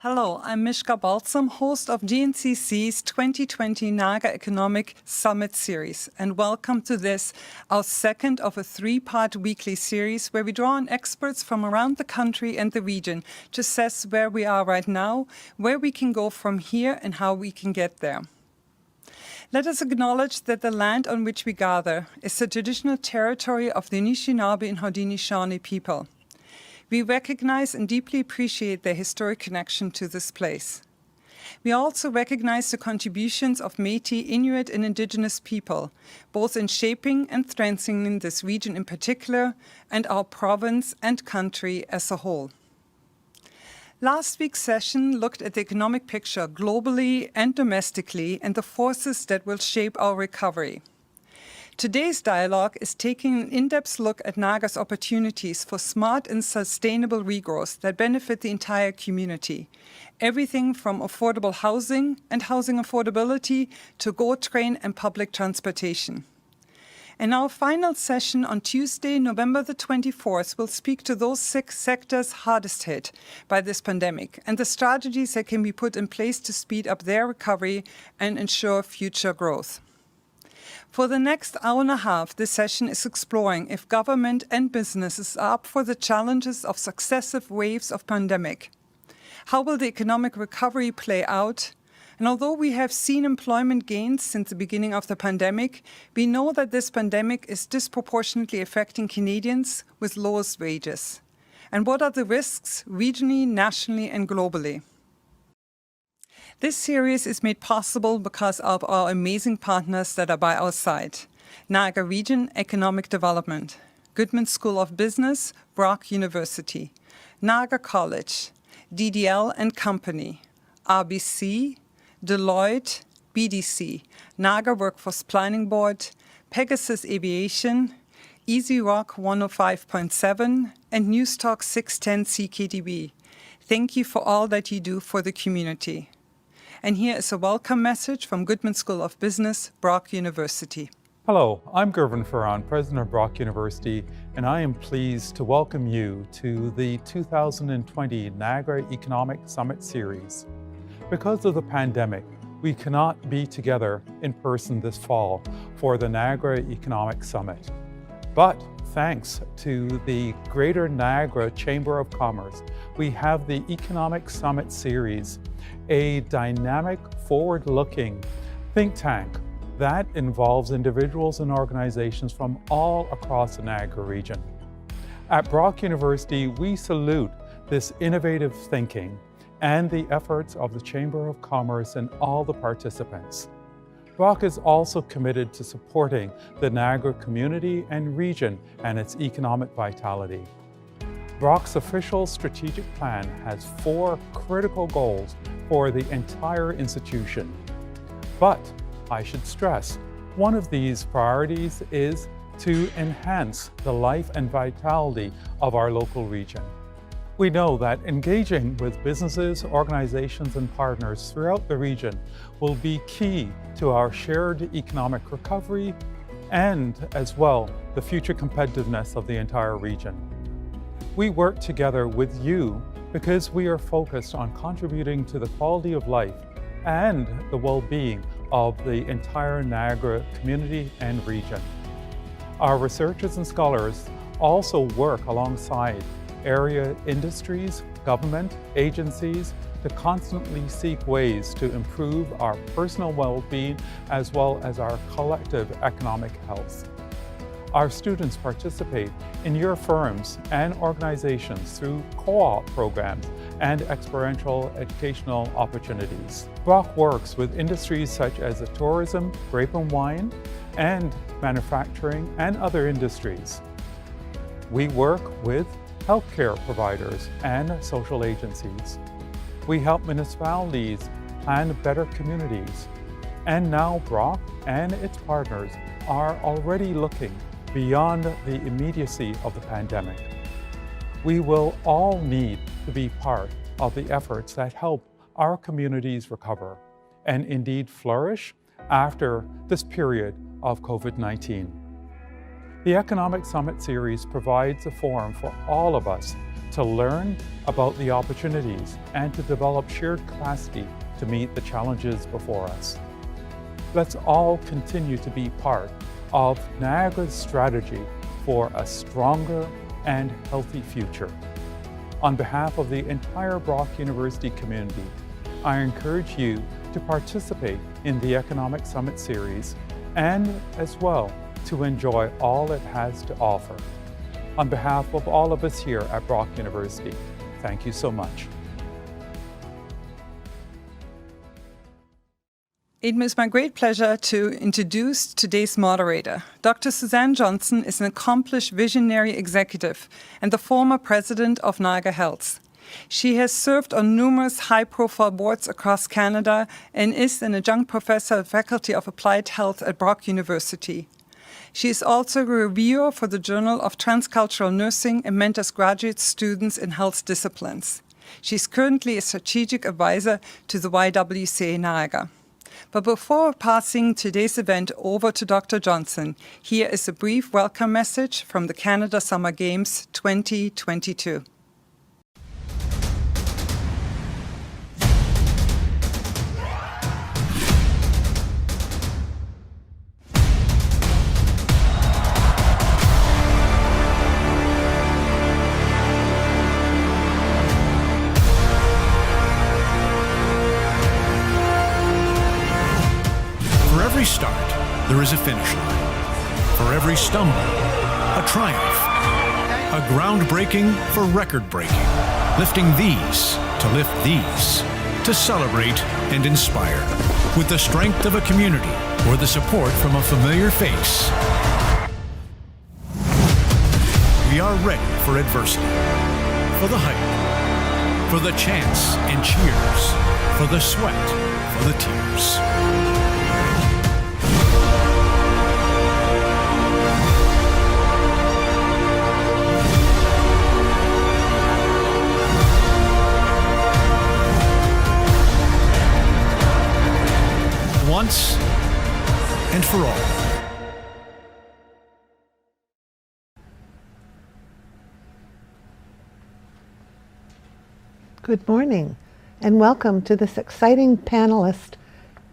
Hello, I'm Mishka Balsam, host of GNCC's 2020 Niagara Economic Summit series, and welcome to this, our second of a three-part weekly series where we draw on experts from around the country and the region to assess where we are right now, where we can go from here, and how we can get there. Let us acknowledge that the land on which we gather is the traditional territory of the Anishinaabe and Haudenosaunee people. We recognize and deeply appreciate their historic connection to this place. We also recognize the contributions of Métis, Inuit, and Indigenous people, both in shaping and strengthening this region in particular, and our province and country as a whole. Last week's session looked at the economic picture globally and domestically and the forces that will shape our recovery. Today's dialogue is taking an in-depth look at Niagara's opportunities for smart and sustainable regrowth that benefit the entire community. Everything from affordable housing and housing affordability to GO train and public transportation. In our final session on Tuesday, November the 24th, we'll speak to those 6 sectors hardest hit by this pandemic and the strategies that can be put in place to speed up their recovery and ensure future growth. For the next hour and a half, this session is exploring if government and businesses are up for the challenges of successive waves of pandemic. How will the economic recovery play out? And although we have seen employment gains since the beginning of the pandemic, we know that this pandemic is disproportionately affecting Canadians with lowest wages. And what are the risks regionally, nationally, and globally? This series is made possible because of our amazing partners that are by our side. Niagara Region Economic Development, Goodman School of Business, Brock University, Niagara College, DDL and Company, RBC, Deloitte, BDC, Niagara Workforce Planning Board, Pegasus Aviation, Easy Rock 105.7, and Newstalk 610 CKDB. Thank you for all that you do for the community. And here is a welcome message from Goodman School of Business, Brock University. Hello, I'm Gervin Ferran, President of Brock University, and I am pleased to welcome you to the 2020 Niagara Economic Summit series. Because of the pandemic, we cannot be together in person this fall for the Niagara Economic Summit. But thanks to the Greater Niagara Chamber of Commerce, we have the Economic Summit series, a dynamic, forward-looking think tank that involves individuals and organizations from all across the Niagara region. At Brock University, we salute this innovative thinking and the efforts of the Chamber of Commerce and all the participants. Brock is also committed to supporting the Niagara community and region and its economic vitality. Brock's official strategic plan has 4 critical goals for the entire institution. But I should stress, one of these priorities is to enhance the life and vitality of our local region. We know that engaging with businesses, organizations, and partners throughout the region will be key to our shared economic recovery and, as well, the future competitiveness of the entire region. We work together with you because we are focused on contributing to the quality of life and the well-being of the entire Niagara community and region. Our researchers and scholars also work alongside area industries, government, agencies to constantly seek ways to improve our personal well-being as well as our collective economic health. Our students participate in your firms and organizations through co-op programs and experiential educational opportunities. Brock works with industries such as the tourism, grape and wine, and manufacturing and other industries. We work with healthcare providers and social agencies. We help municipalities plan better communities. And now Brock and its partners are already looking beyond the immediacy of the pandemic. We will all need to be part of the efforts that help our communities recover and indeed flourish after this period of COVID-19. The Economic Summit Series provides a forum for all of us to learn about the opportunities and to develop shared capacity to meet the challenges before us. Let's all continue to be part of Niagara's strategy for a stronger and healthy future. On behalf of the entire Brock University community, I encourage you to participate in the Economic Summit Series and as well to enjoy all it has to offer. On behalf of all of us here at Brock University, thank you so much. It is my great pleasure to introduce today's moderator. Dr. Suzanne Johnson is an accomplished visionary executive and the former president of Niagara Health. She has served on numerous high-profile boards across Canada and is an adjunct professor at Faculty of Applied Health at Brock University. She is also a reviewer for the Journal of Transcultural Nursing and mentors graduate students in health disciplines. She is currently a strategic advisor to the YWCA Niagara. But before passing today's event over to Dr. Johnson, here is a brief welcome message from the Canada Summer Games 2022. For every start, there is a finish line. For every stumble, a triumph. A groundbreaking for record-breaking. Lifting these to lift these. To celebrate and inspire. With the strength of a community or the support from a familiar face. We are ready for adversity. For the hype. For the chants and cheers. For the sweat. For the tears. Once and for all. Good morning, and welcome to this exciting panelist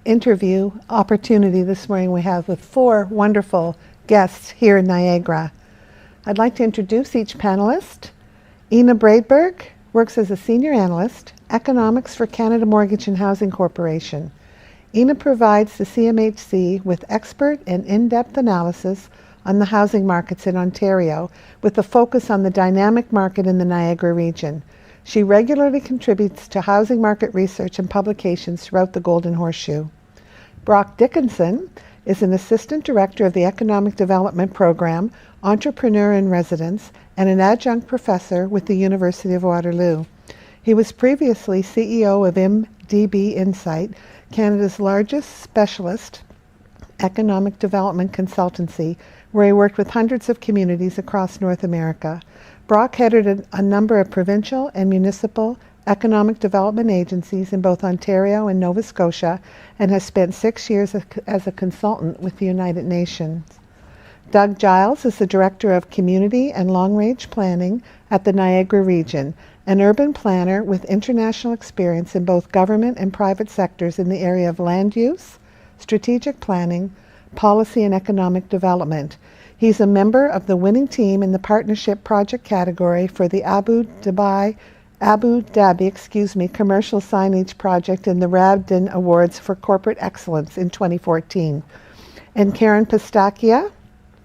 interview opportunity this morning we have with 4 wonderful guests here in Niagara. I'd like to introduce each panelist. Ina Braidberg works as a senior analyst, economics for Canada Mortgage and Housing Corporation. Ina provides the CMHC with expert and in-depth analysis on the housing markets in Ontario, with a focus on the dynamic market in the Niagara region. She regularly contributes to housing market research and publications throughout the Golden Horseshoe. Brock Dickinson is an assistant director of the Economic Development Program, entrepreneur in residence, and an adjunct professor with the University of Waterloo. He was previously CEO of MDB Insight, Canada's largest specialist economic development consultancy, where he worked with hundreds of communities across North America. Brock headed a number of provincial and municipal economic development agencies in both Ontario and Nova Scotia, and has spent 6 years as a consultant with the United Nations. Doug Giles is the Director of Community and Long-Range Planning at the Niagara region, an urban planner with international experience in both government and private sectors in the area of land use, strategic planning, policy and economic development. He's a member of the winning team in the partnership project category for the Abu Dhabi commercial signage project in the Rabdin Awards for Corporate Excellence in 2014. And Karen Pistachia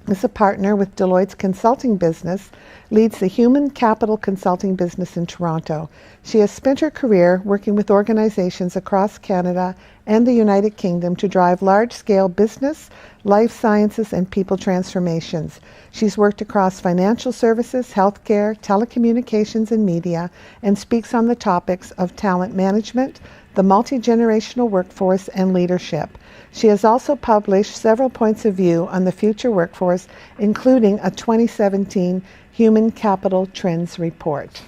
is a partner with Deloitte's consulting business, leads the human capital consulting business in Toronto. She has spent her career working with organizations across Canada and the United Kingdom to drive large-scale business, life sciences, and people transformations. She's worked across financial services, healthcare, telecommunications, and media, and speaks on the topics of talent management, the multi-generational workforce, and leadership. She has also published several points of view on the future workforce, including a 2017 Human Capital Trends Report.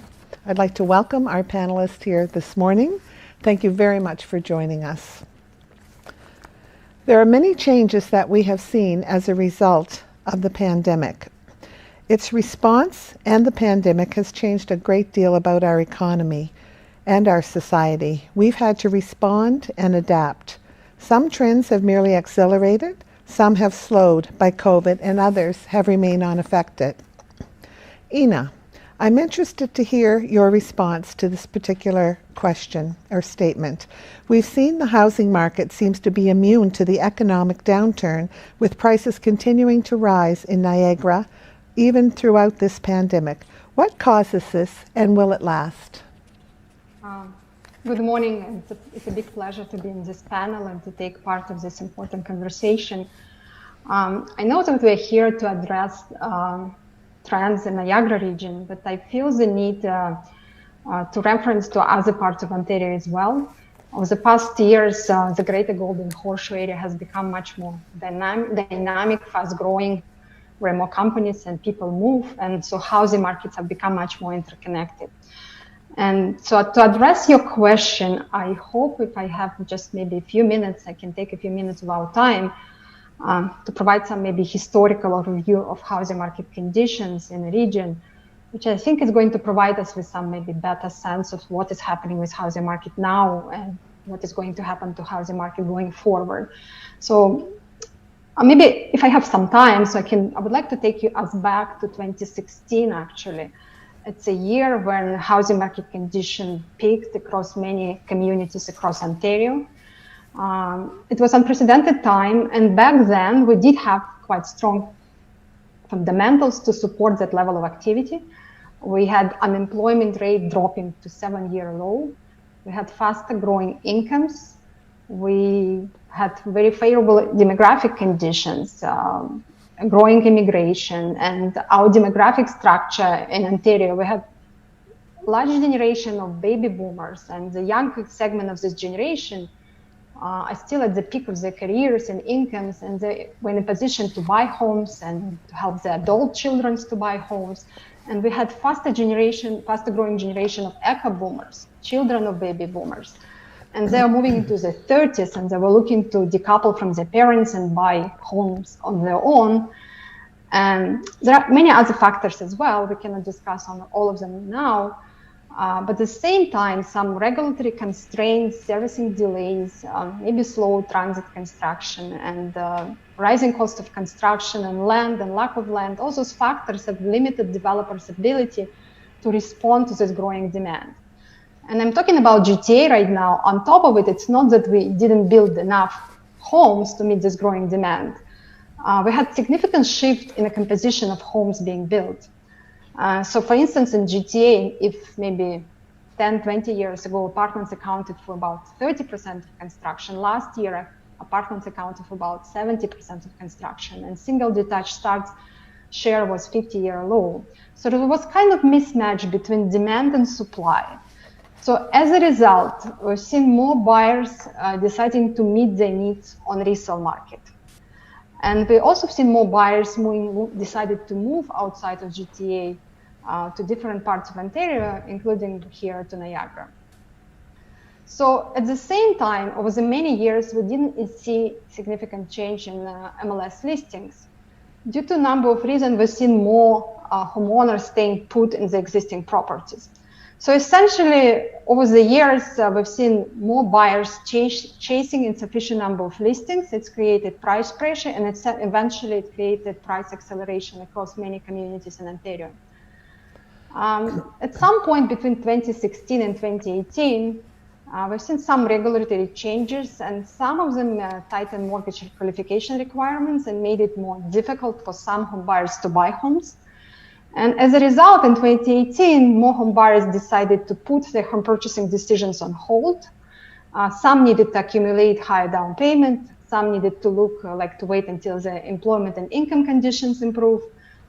I'd like to welcome our panelists here this morning. Thank you very much for joining us. There are many changes that we have seen as a result of the pandemic. Its response and the pandemic has changed a great deal about our economy and our society. We've had to respond and adapt. Some trends have merely accelerated, some have slowed by COVID, and others have remained unaffected. Ina, I'm interested to hear your response to this particular question or statement. We've seen the housing market seems to be immune to the economic downturn, with prices continuing to rise in Niagara, even throughout this pandemic. What causes this, and will it last? Good morning. It's a big pleasure to be in this panel and to take part of this important conversation. I know that we're here to address trends in the Niagara region, but I feel the need to reference to other parts of Ontario as well. Over the past years, the Greater Golden Horseshoe area has become much more dynamic, fast-growing, where more companies and people move, and so housing markets have become much more interconnected. And so to address your question, I hope if I have just maybe a few minutes, I can take a few minutes of our time to provide some maybe historical overview of housing market conditions in the region, which I think is going to provide us with some maybe better sense of what is happening with housing market now and what is going to happen to housing market going forward. So maybe if I have some time, so I would like to take us back to 2016 actually. It's a year when housing market condition peaked across many communities across Ontario. It was unprecedented time, and back then we did have quite strong fundamentals to support that level of activity. We had unemployment rate dropping to 7-year low. We had faster growing incomes. We had very favorable demographic conditions, growing immigration, and our demographic structure in Ontario. We had large generation of baby boomers, and the young segment of this generation are still at the peak of their careers and incomes, and they were in a position to buy homes and to help the adult children to buy homes. And we had faster growing generation of echo boomers, children of baby boomers. And they are moving into their 30s, and they were looking to decouple from their parents and buy homes on their own. And there are many other factors as well. We cannot discuss on all of them now. But at the same time, some regulatory constraints, servicing delays, maybe slow transit construction, and rising cost of construction and land and lack of land, all those factors have limited developers' ability to respond to this growing demand. And I'm talking about GTA right now. On top of it, it's not that we didn't build enough homes to meet this growing demand. We had significant shift in the composition of homes being built. So for instance, in GTA, if maybe 10, 20 years ago, apartments accounted for about 30% of construction, last year, apartments accounted for about 70% of construction, and single detached starts share was 50-year low. So there was kind of mismatch between demand and supply. So as a result, we've seen more buyers deciding to meet their needs on resale market. And we also seen more buyers decided to move outside of GTA to different parts of Ontario, including here to Niagara. So at the same time, over the many years, we didn't see significant change in MLS listings. Due to a number of reasons, we've seen more homeowners staying put in the existing properties. So essentially, over the years, we've seen more buyers chasing insufficient number of listings. It's created price pressure, and eventually it created price acceleration across many communities in Ontario. At some point between 2016 and 2018, we've seen some regulatory changes, and some of them tightened mortgage qualification requirements and made it more difficult for some home buyers to buy homes. And as a result, in 2018, more home buyers decided to put their home purchasing decisions on hold. Some needed to accumulate higher down payment. Some needed to wait until the employment and income conditions improve.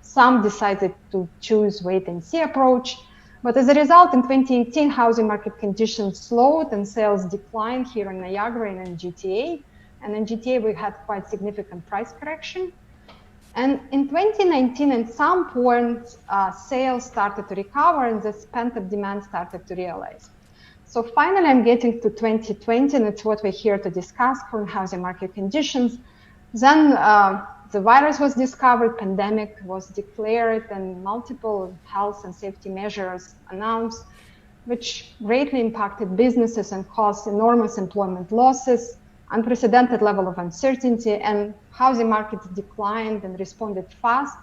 Some decided to choose wait and see approach. But as a result, in 2018, housing market conditions slowed and sales declined here in Niagara and in GTA. And in GTA, we had quite significant price correction. And in 2019, at some point, sales started to recover and the pent-up demand started to realize. So finally, I'm getting to 2020, and it's what we're here to discuss, current housing market conditions. Then the virus was discovered, pandemic was declared, and multiple health and safety measures announced, which greatly impacted businesses and caused enormous employment losses, unprecedented level of uncertainty, and housing markets declined and responded fast.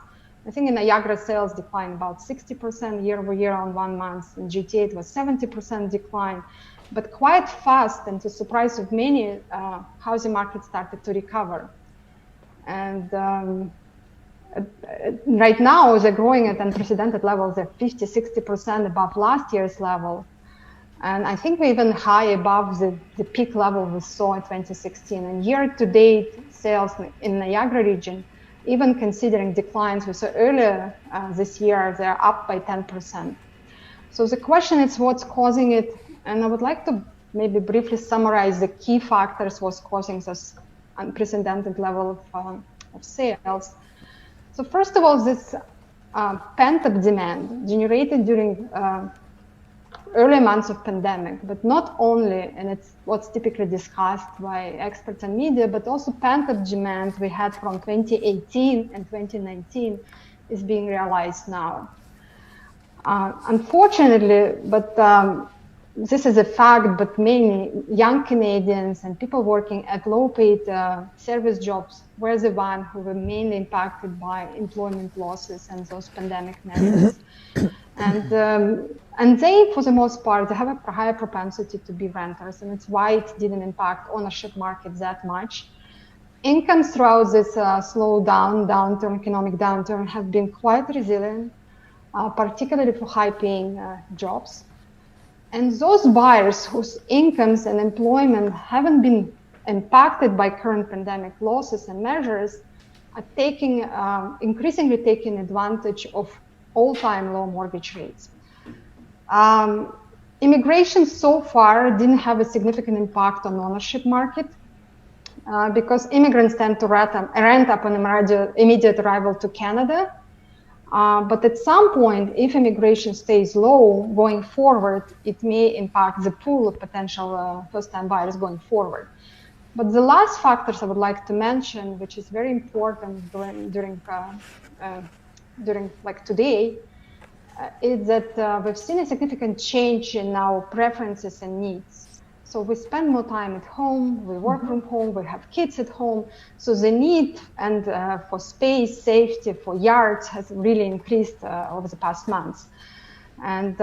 I think in Niagara, sales declined about 60% year over year on 1 month. In GTA, it was 70% decline, but quite fast, and to the surprise of many, housing markets started to recover. And right now, they're growing at unprecedented levels. They're 50, 60% above last year's level. And I think we're even high above the peak level we saw in 2016. And year-to-date sales in Niagara region, even considering declines we saw earlier this year, they're up by 10%. So the question is what's causing it? And I would like to maybe briefly summarize the key factors what's causing this unprecedented level of sales. So first of all, this pent-up demand generated during early months of pandemic, but not only, and it's what's typically discussed by experts and media, but also pent-up demand we had from 2018 and 2019 is being realized now. Unfortunately, but this is a fact, but many young Canadians and people working at low-paid service jobs were the ones who were mainly impacted by employment losses and those pandemic measures. And they, for the most part, they have a higher propensity to be renters, and it's why it didn't impact ownership market that much. Incomes throughout this economic downturn, have been quite resilient, particularly for high-paying jobs. And those buyers whose incomes and employment haven't been impacted by current pandemic losses and measures are increasingly taking advantage of all-time low mortgage rates. Immigration so far didn't have a significant impact on ownership market because immigrants tend to rent upon immediate arrival to Canada. But at some point, if immigration stays low going forward, it may impact the pool of potential first-time buyers going forward. But the last factors I would like to mention, which is very important during like today, is that we've seen a significant change in our preferences and needs. So we spend more time at home, we work from home, we have kids at home. So the need and for space, safety, for yards has really increased over the past months. And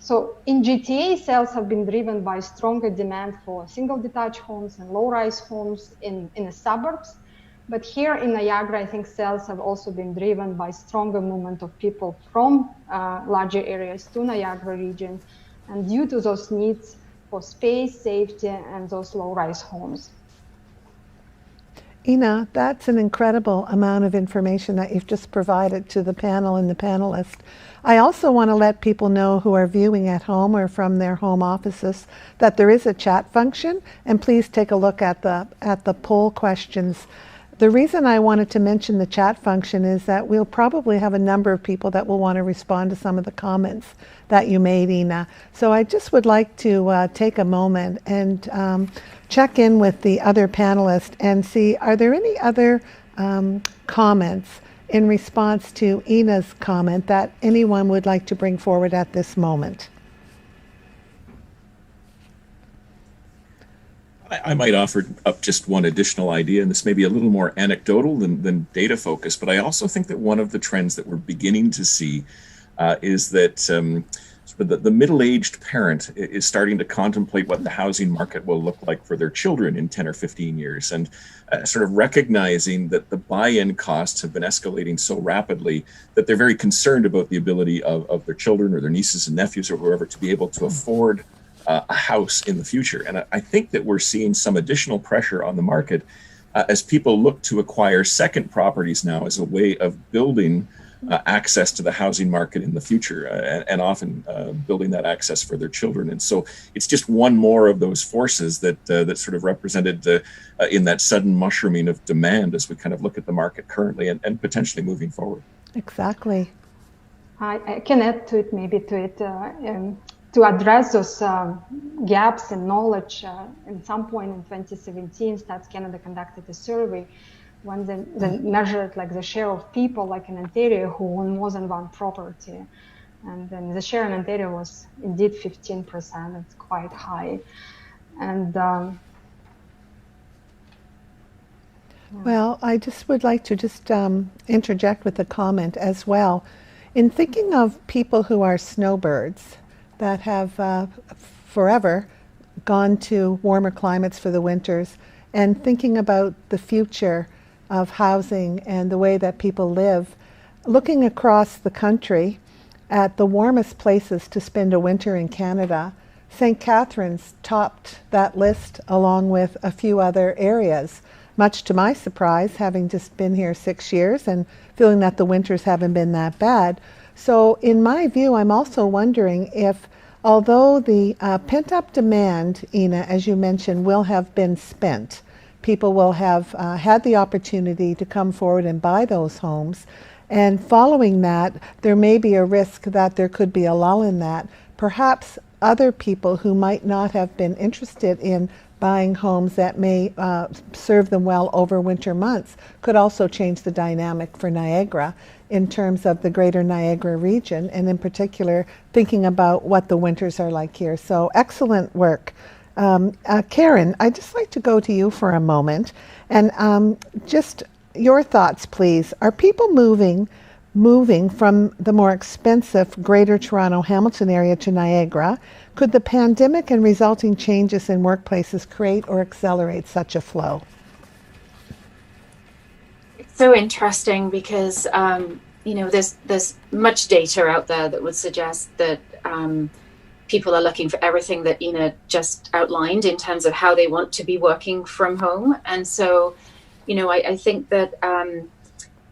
so in GTA, sales have been driven by stronger demand for single detached homes and low-rise homes in the suburbs. But here in Niagara, I think sales have also been driven by stronger movement of people from larger areas to Niagara region, and due to those needs for space, safety, and those low-rise homes. Ina, that's an incredible amount of information that you've just provided to the panel and the panelists. I also want to let people know who are viewing at home or from their home offices that there is a chat function, and please take a look at the poll questions. The reason I wanted to mention the chat function is that we'll probably have a number of people that will want to respond to some of the comments that you made, Ina. So I just would like to take a moment and check in with the other panelists and see, are there any other comments in response to Ina's comment that anyone would like to bring forward at this moment? I might offer up just one additional idea, and this may be a little more anecdotal than data focused, but I also think that one of the trends that we're beginning to see is that the middle-aged parent is starting to contemplate what the housing market will look like for their children in 10 or 15 years, and sort of recognizing that the buy-in costs have been escalating so rapidly that they're very concerned about the ability of their children or their nieces and nephews or whoever to be able to afford a house in the future. And I think that we're seeing some additional pressure on the market as people look to acquire second properties now as a way of building access to the housing market in the future, and often building that access for their children. And so it's just one more of those forces that sort of represented in that sudden mushrooming of demand as we kind of look at the market currently and potentially moving forward. Exactly. I can add to it to address those gaps in knowledge. At some point in 2017, Stats Canada conducted a survey when they measured like the share of people like in Ontario who own more than one property. And then the share in Ontario was indeed 15%. It's quite high. And well, I just would like to just interject with a comment as well. In thinking of people who are snowbirds that have forever gone to warmer climates for the winters, and thinking about the future of housing and the way that people live, looking across the country at the warmest places to spend a winter in Canada, St. Catharines topped that list along with a few other areas. Much to my surprise, having just been here 6 years and feeling that the winters haven't been that bad. So in my view, I'm also wondering if, although the pent-up demand, Ina, as you mentioned, will have been spent, people will have had the opportunity to come forward and buy those homes, and following that, there may be a risk that there could be a lull in that. Perhaps other people who might not have been interested in buying homes that may serve them well over winter months could also change the dynamic for Niagara in terms of the greater Niagara region, and in particular thinking about what the winters are like here. So excellent work. Karen, I'd just like to go to you for a moment and just your thoughts, please. Are people moving from the more expensive Greater Toronto Hamilton area to Niagara? Could the pandemic and resulting changes in workplaces create or accelerate such a flow? It's so interesting because there's much data out there that would suggest that people are looking for everything that Ina just outlined in terms of how they want to be working from home. And so, I think that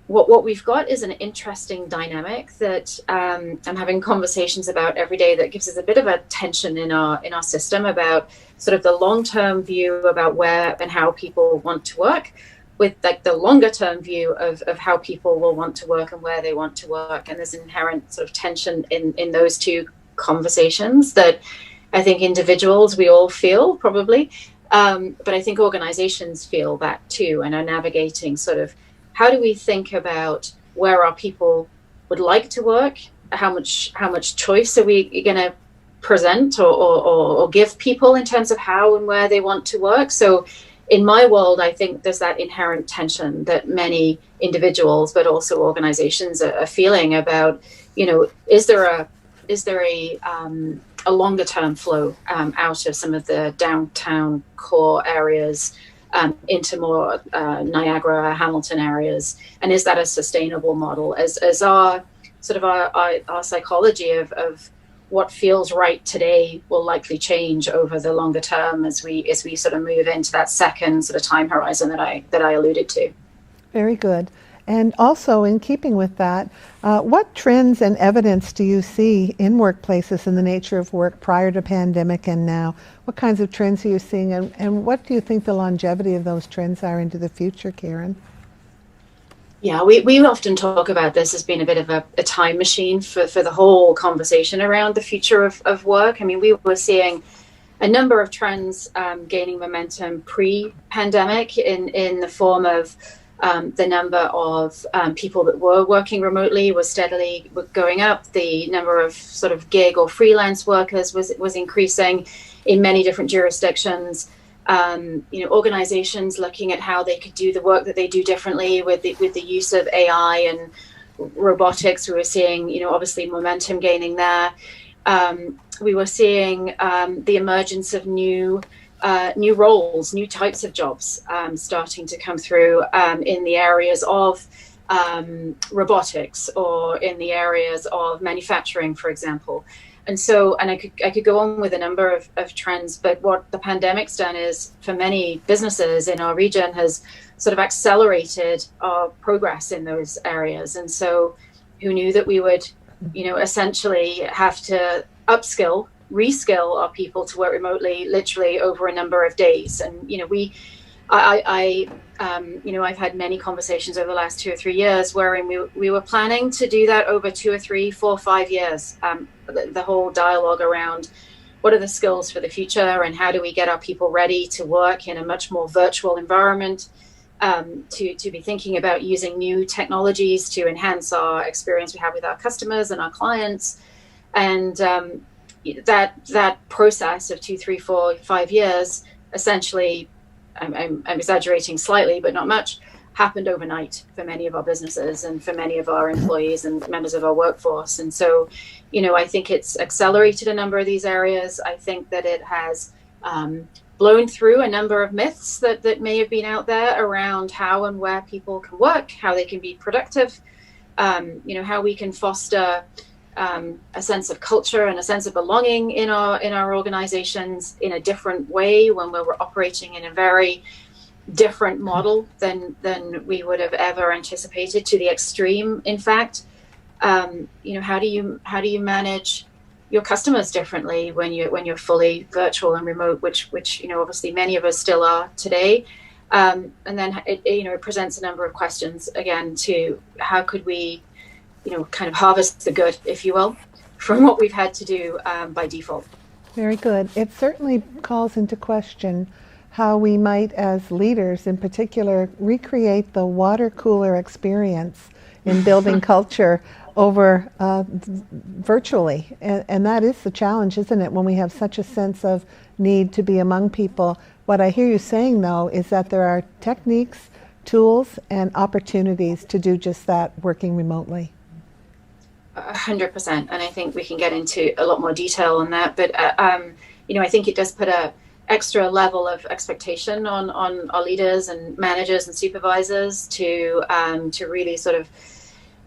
what we've got is an interesting dynamic that I'm having conversations about every day that gives us a bit of a tension in our system about sort of the long-term view about where and how people want to work, with like the longer term view of how people will want to work and where they want to work. And there's inherent sort of tension in those two conversations that I think individuals, we all feel probably, but I think organizations feel that too, and are navigating sort of, how do we think about where our people would like to work? How much choice are we going to present or give people in terms of how and where they want to work? So in my world, I think there's that inherent tension that many individuals, but also organizations are feeling about, is there a longer term flow out of some of the downtown core areas into more Niagara, Hamilton areas, and is that a sustainable model? As our sort of our psychology of what feels right today will likely change over the longer term as we sort of move into that second sort of time horizon that I alluded to. Very good. And also, in keeping with that, what trends and evidence do you see in workplaces in the nature of work prior to pandemic and now? What kinds of trends are you seeing, and what do you think the longevity of those trends are into the future, Karen? Yeah, we often talk about this as being a bit of a time machine for the whole conversation around the future of work. I mean, we were seeing a number of trends gaining momentum pre-pandemic in the form of the number of people that were working remotely was steadily going up. The number of sort of gig or freelance workers was increasing in many different jurisdictions. Organizations looking at how they could do the work that they do differently with the use of AI and robotics. We were seeing, obviously momentum gaining there. We were seeing the emergence of new roles, new types of jobs starting to come through in the areas of robotics or in the areas of manufacturing, for example. And so, and I could go on with a number of trends, but what the pandemic's done is, for many businesses in our region, has sort of accelerated our progress in those areas. And so, who knew that we would, essentially have to upskill, reskill our people to work remotely, literally over a number of days. And I've had many conversations over the last 2 or 3 years wherein we were planning to do that over 2 or 3, 4, 5 years. The whole dialogue around what are the skills for the future and how do we get our people ready to work in a much more virtual environment. to be thinking about using new technologies to enhance our experience we have with our customers and our clients. And that process of 2, 3, 4, 5 years, essentially, I'm exaggerating slightly, but not much, happened overnight for many of our businesses and for many of our employees and members of our workforce. And so, I think it's accelerated a number of these areas. I think that it has blown through a number of myths that may have been out there around how and where people can work, how they can be productive, how we can foster a sense of culture and a sense of belonging in our organizations in a different way when we're operating in a very different model than we would have ever anticipated, to the extreme. In fact, how do you manage your customers differently when you're fully virtual and remote, which obviously many of us still are today. And then it presents a number of questions again to how could we kind of harvest the good, if you will, from what we've had to do by default. Very good. It certainly calls into question how we might, as leaders in particular, recreate the water cooler experience in building culture over virtually. And that is the challenge, isn't it, when we have such a sense of need to be among people. What I hear you saying, though, is that there are techniques, tools, and opportunities to do just that working remotely. 100%. And I think we can get into a lot more detail on that. But, I think it does put a extra level of expectation on our leaders and managers and supervisors to really sort of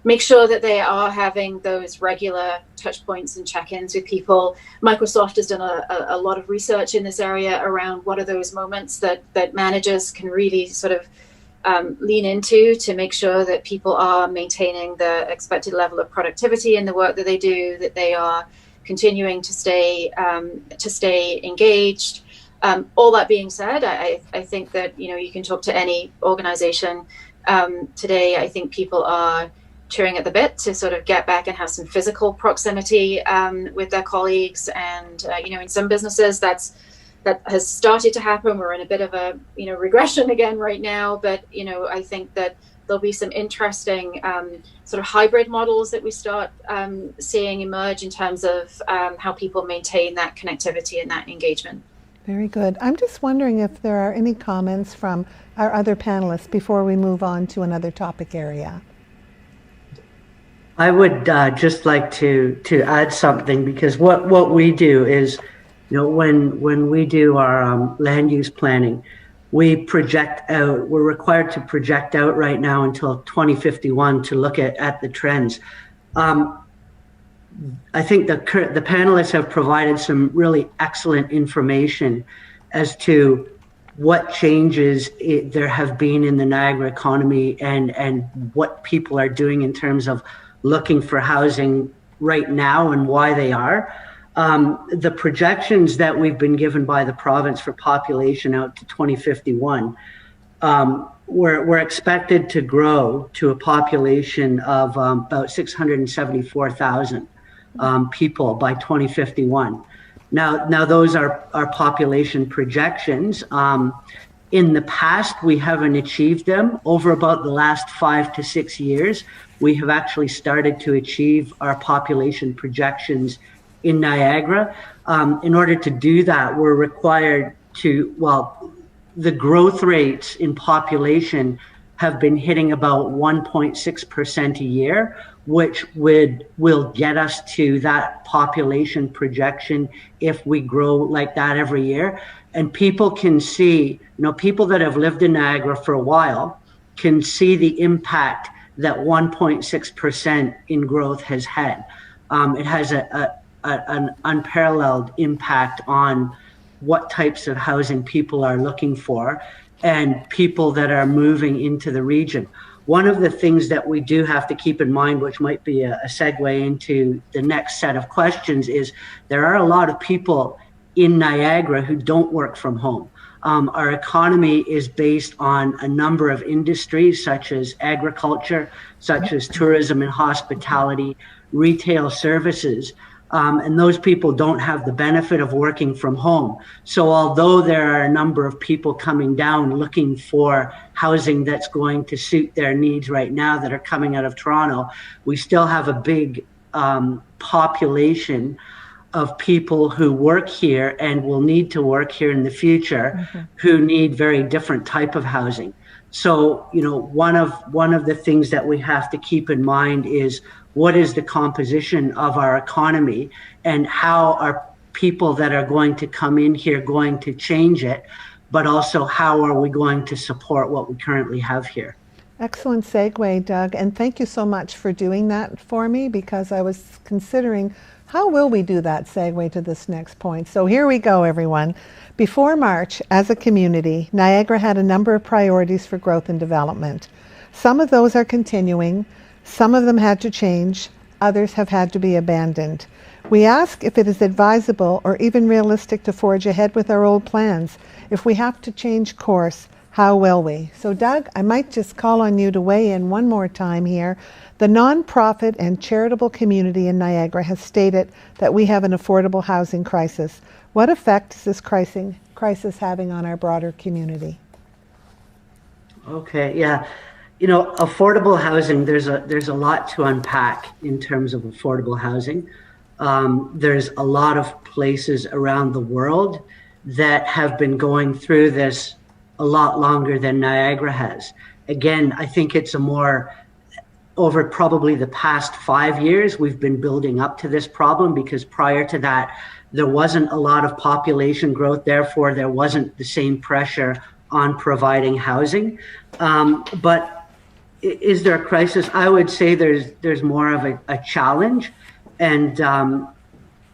make sure that they are having those regular touch points and check-ins with people. Microsoft has done a lot of research in this area around what are those moments that managers can really sort of lean into to make sure that people are maintaining the expected level of productivity in the work that they do, that they are continuing to stay engaged. All that being said, I think that you can talk to any organization today. I think people are cheering at the bit to sort of get back and have some physical proximity with their colleagues, and in some businesses that has started to happen. We're in a bit of a regression again right now, but I think that there'll be some interesting sort of hybrid models that we start seeing emerge in terms of how people maintain that connectivity and that engagement. Very good. I'm just wondering if there are any comments from our other panelists before we move on to another topic area. I would just like to add something, because what we do is, when we do our land use planning, we project out. We're required to project out right now until 2051 to look at the trends. I think the panelists have provided some really excellent information as to what changes there have been in the Niagara economy and what people are doing in terms of looking for housing right now and why they are. The projections that we've been given by the province for population out to 2051, we're expected to grow to a population of about 674,000 people by 2051. Now those are our population projections. In the past, we haven't achieved them. Over about the last 5 to 6 years, we have actually started to achieve our population projections in Niagara. In order to do that, we're required to, the growth rates in population have been hitting about 1.6% a year, which will get us to that population projection if we grow like that every year. And people can see, people that have lived in Niagara for a while can see the impact that 1.6% in growth has had. It has an unparalleled impact on what types of housing people are looking for and people that are moving into the region. One of the things that we do have to keep in mind, which might be a segue into the next set of questions, is there are a lot of people in Niagara who don't work from home. Our economy is based on a number of industries such as agriculture, such as tourism and hospitality, retail services. And those people don't have the benefit of working from home. So although there are a number of people coming down looking for housing that's going to suit their needs right now that are coming out of Toronto, we still have a big population of people who work here and will need to work here in the future, who need very different type of housing. So, you know, one of the things that we have to keep in mind is what is the composition of our economy and how are people that are going to come in here going to change it, but also how are we going to support what we currently have here. Excellent segue, Doug, and thank you so much for doing that for me, because I was considering how will we do that segue to this next point. So here we go, everyone. Before March, as a community, Niagara had a number of priorities for growth and development. Some of those are continuing. Some of them had to change, others have had to be abandoned. We ask if it is advisable or even realistic to forge ahead with our old plans. If we have to change course, how will we? So Doug, I might just call on you to weigh in one more time here. The nonprofit and charitable community in Niagara has stated that we have an affordable housing crisis. What effect is this crisis having on our broader community? Okay, yeah. You know, affordable housing, there's a lot to unpack in terms of affordable housing. There's a lot of places around the world that have been going through this a lot longer than Niagara has. Again, I think it's over probably the past 5 years, we've been building up to this problem, because prior to that, there wasn't a lot of population growth. Therefore, there wasn't the same pressure on providing housing. But is there a crisis? I would say there's more of a challenge, and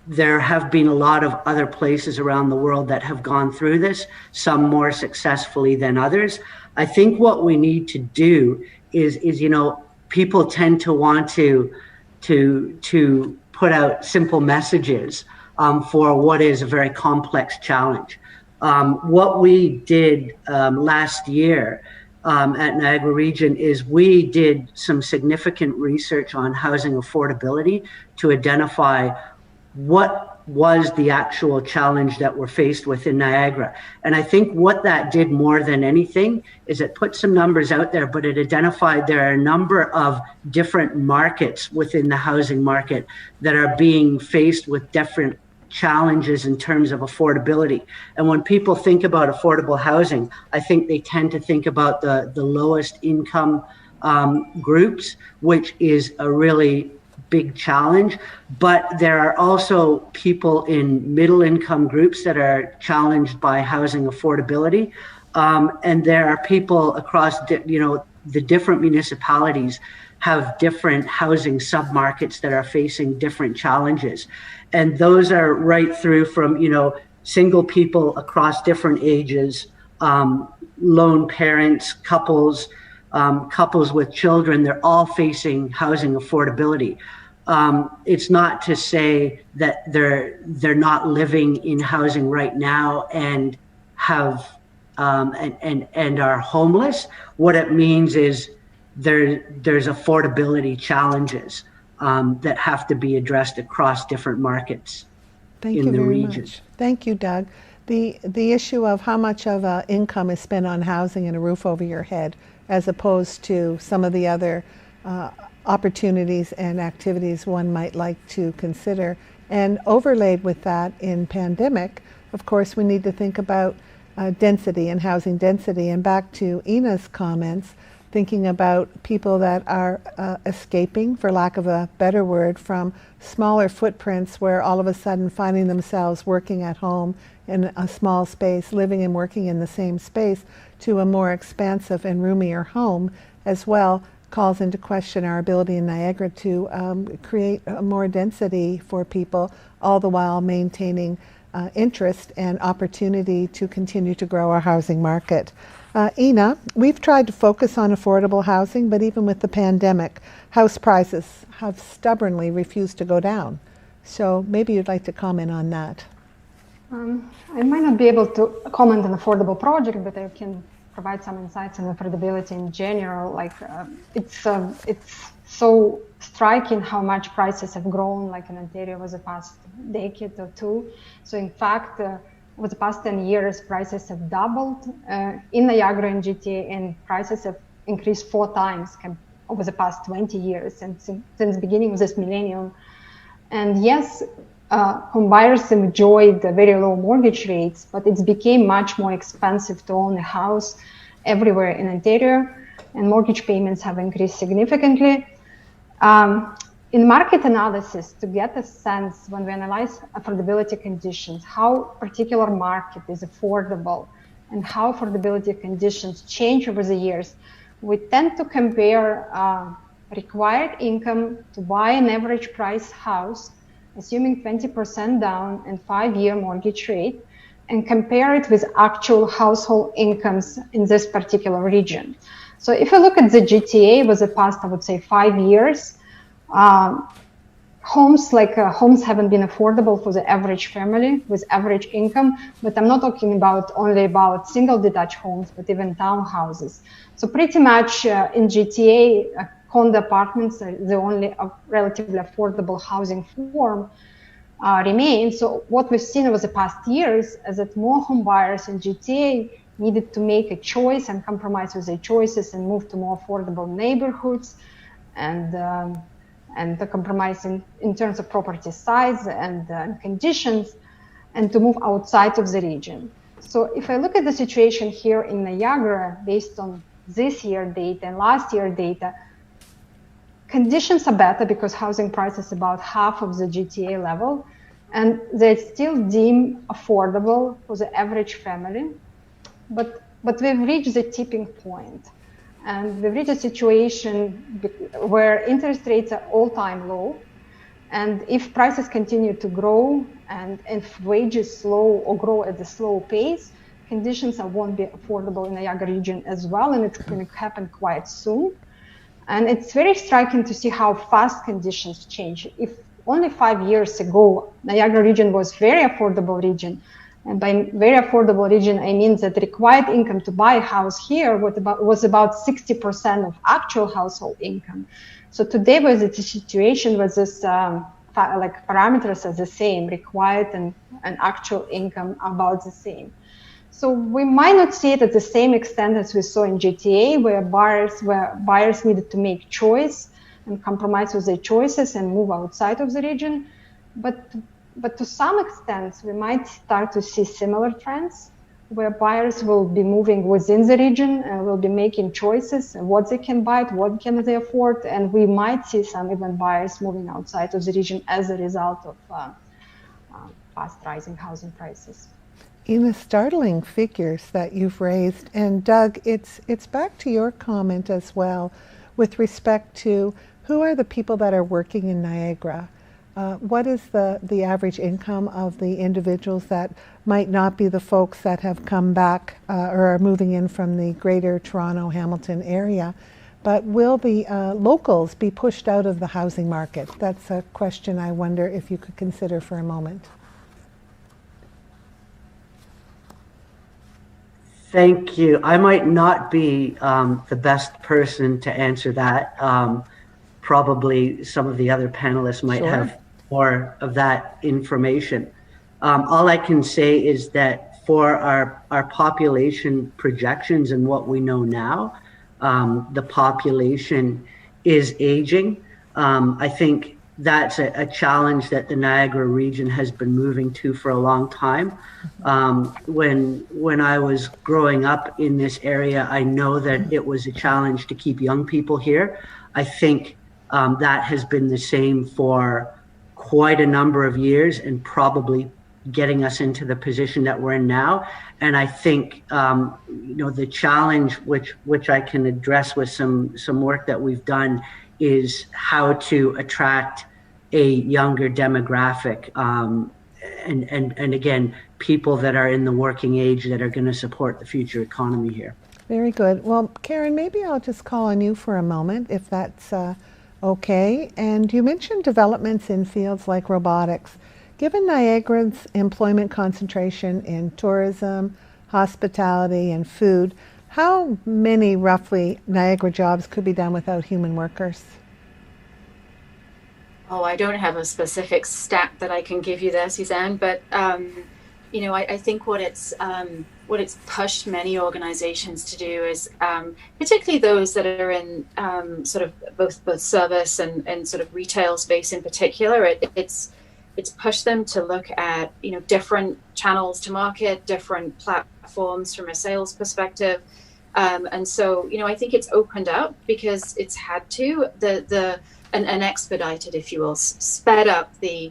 there have been a lot of other places around the world that have gone through this, some more successfully than others. I think what we need to do is you know, people tend to want to put out simple messages for what is a very complex challenge. What we did last year at Niagara Region is we did some significant research on housing affordability to identify what was the actual challenge that we're faced with in Niagara. And I think what that did more than anything is it put some numbers out there, but it identified there are a number of different markets within the housing market that are being faced with different challenges in terms of affordability. And when people think about affordable housing, I think they tend to think about the lowest income groups, which is a really big challenge. But there are also people in middle income groups that are challenged by housing affordability. And there are people across, you know, the different municipalities have different housing submarkets that are facing different challenges. And those are right through from, you know, single people across different ages, lone parents, couples, couples with children. They're all facing housing affordability. It's not to say that they're not living in housing right now and have and are homeless. What it means is there's affordability challenges that have to be addressed across different markets in the region. Much. Thank you, Doug. The issue of how much of income is spent on housing and a roof over your head, as opposed to some of the other opportunities and activities one might like to consider. And overlaid with that in pandemic, of course, we need to think about density and housing density. And back to Ina's comments, thinking about people that are escaping, for lack of a better word, from smaller footprints where all of a sudden finding themselves working at home in a small space, living and working in the same space, to a more expansive and roomier home as well, calls into question our ability in Niagara to create more density for people, all the while maintaining interest and opportunity to continue to grow our housing market. Ina, we've tried to focus on affordable housing, but even with the pandemic, house prices have stubbornly refused to go down. So maybe you'd like to comment on that. I might not be able to comment on affordable project, but I can provide some insights on affordability in general. Like it's so striking how much prices have grown, like in Ontario over the past decade or two. So in fact, over the past 10 years, prices have doubled in Niagara and GTA, and prices have increased 4 times over the past 20 years, and since the beginning of this millennium. And yes, home buyers enjoyed the very low mortgage rates, but it's became much more expensive to own a house everywhere in Ontario, and mortgage payments have increased significantly. In market analysis, to get a sense when we analyze affordability conditions, how particular market is affordable and how affordability conditions change over the years, we tend to compare required income to buy an average price house, assuming 20% down and 5-year mortgage rate, and compare it with actual household incomes in this particular region. So if you look at the GTA over the past, I would say 5 years, homes haven't been affordable for the average family with average income, but I'm not talking only about single detached homes, but even townhouses. So pretty much in GTA, condo apartments are the only relatively affordable housing form remain. So what we've seen over the past years is that more home buyers in GTA needed to make a choice and compromise with their choices and move to more affordable neighborhoods, and the compromise in terms of property size and conditions, and to move outside of the region. So if I look at the situation here in Niagara, based on this year data and last year data, conditions are better because housing price is about half of the GTA level, and they're still deemed affordable for the average family. But we've reached the tipping point, and we've reached a situation where interest rates are all-time low, and if prices continue to grow and if wages slow or grow at a slow pace, conditions won't be affordable in the Niagara region as well, and it's going to happen quite soon. And it's very striking to see how fast conditions change. If only 5 years ago, Niagara region was very affordable region, and by very affordable region, I mean that the required income to buy a house here was about 60% of actual household income. So today was a situation where this parameters are the same, required and actual income about the same. So we might not see it at the same extent as we saw in GTA, where buyers needed to make choice and compromise with their choices and move outside of the region. But to some extent, we might start to see similar trends where buyers will be moving within the region and will be making choices and what they can buy, what can they afford, and we might see some even buyers moving outside of the region as a result of fast rising housing prices. Ina, startling figures that you've raised, and Doug, it's back to your comment as well with respect to who are the people that are working in Niagara. What is the average income of the individuals that might not be the folks that have come back or are moving in from the greater Toronto, Hamilton area, but will the locals be pushed out of the housing market? That's a question I wonder if you could consider for a moment. Thank you. I might not be the best person to answer that. Probably some of the other panelists might have more of that information. All I can say is that for our population projections and what we know now, the population is aging. I think that's a challenge that the Niagara region has been moving to for a long time. When I was growing up in this area, I know that it was a challenge to keep young people here. I think that has been the same for quite a number of years and probably getting us into the position that we're in now. And I think the challenge which I can address with some work that we've done is how to attract a younger demographic and again, people that are in the working age that are going to support the future economy here. Very good. Well, Karen, maybe I'll just call on you for a moment, if that's okay. And you mentioned developments in fields like robotics. Given Niagara's employment concentration in tourism, hospitality, and food, how many roughly Niagara jobs could be done without human workers? Oh, I don't have a specific stat that I can give you there, Suzanne, but I think what it's pushed many organizations to do is, particularly those that are in sort of both service and sort of retail space in particular, it's pushed them to look at different channels to market, different platforms from a sales perspective, and so I think it's opened up because it's had to and expedited, if you will, sped up the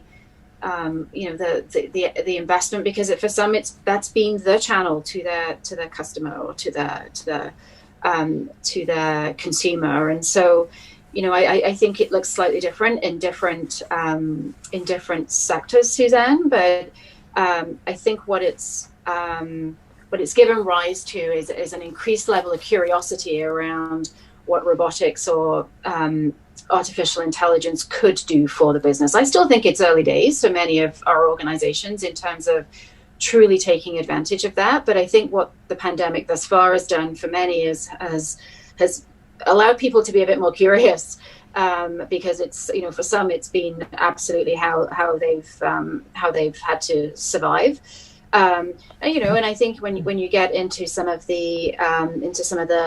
investment, because for some that's been the channel to their customer or to their consumer, and so I think it looks slightly different in different sectors, Suzanne, but I think what it's given rise to is an increased level of curiosity around what robotics or artificial intelligence could do for the business. I still think it's early days for many of our organizations in terms of truly taking advantage of that. But I think what the pandemic thus far has done for many has allowed people to be a bit more curious, because it's for some it's been absolutely how they've had to survive. And I think when you get into some of the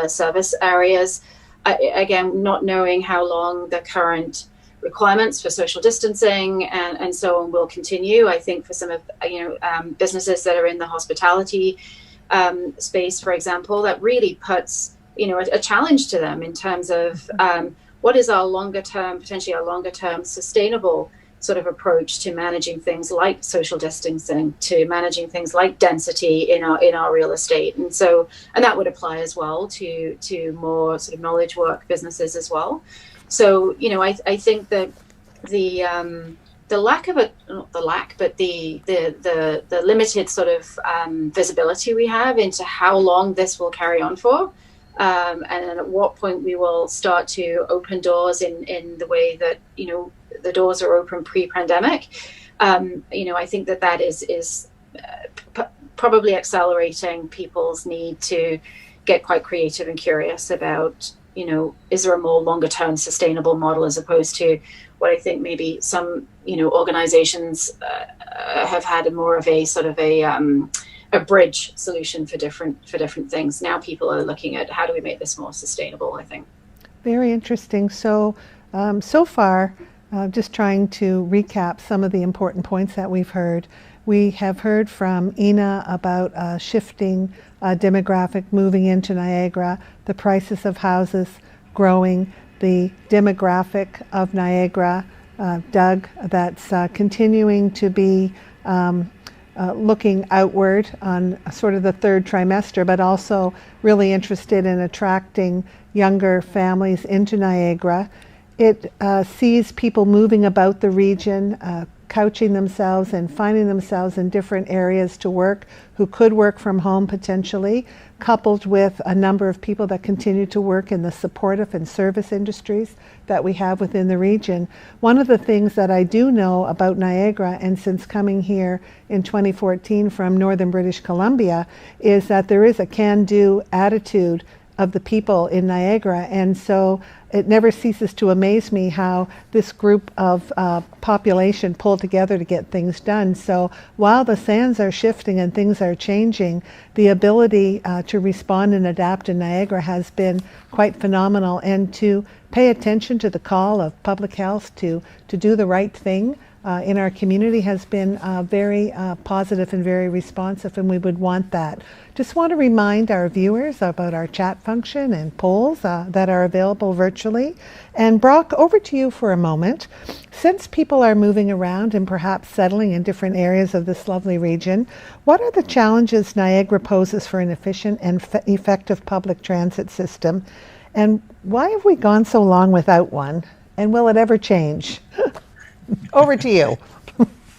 service areas, again, not knowing how long the current requirements for social distancing and so on will continue. I think for some of businesses that are in the hospitality space, for example, that really puts a challenge to them in terms of what is our longer term sustainable sort of approach to managing things like social distancing, to managing things like density in our real estate, and that would apply as well to more sort of knowledge work businesses as well. So I think that the limited sort of visibility we have into how long this will carry on for, and at what point we will start to open doors in the way that the doors are open pre-pandemic. I think that is probably accelerating people's need to get quite creative and curious about, is there a more longer term sustainable model, as opposed to what I think maybe some, organizations have had more of a sort of a bridge solution for different things. Now people are looking at how do we make this more sustainable, I think. Very interesting. So, so far, just trying to recap some of the important points that we've heard. We have heard from Ina about shifting demographic moving into Niagara, the prices of houses growing, the demographic of Niagara, Doug, that's continuing to be looking outward on sort of the third trimester, but also really interested in attracting younger families into Niagara. It sees people moving about the region, couching themselves and finding themselves in different areas to work, who could work from home potentially, coupled with a number of people that continue to work in the supportive and service industries that we have within the region. One of the things that I do know about Niagara, and since coming here in 2014 from Northern British Columbia, is that there is a can-do attitude of the people in Niagara, and so it never ceases to amaze me how this group of population pull together to get things done. So while the sands are shifting and things are changing, the ability to respond and adapt in Niagara has been quite phenomenal, and to pay attention to the call of public health to do the right thing in our community has been very positive and very responsive, and we would want that. Just want to remind our viewers about our chat function and polls that are available virtually. And Brock, over to you for a moment. Since people are moving around and perhaps settling in different areas of this lovely region, what are the challenges Niagara poses for an efficient and effective public transit system? And why have we gone so long without one? And will it ever change? Over to you.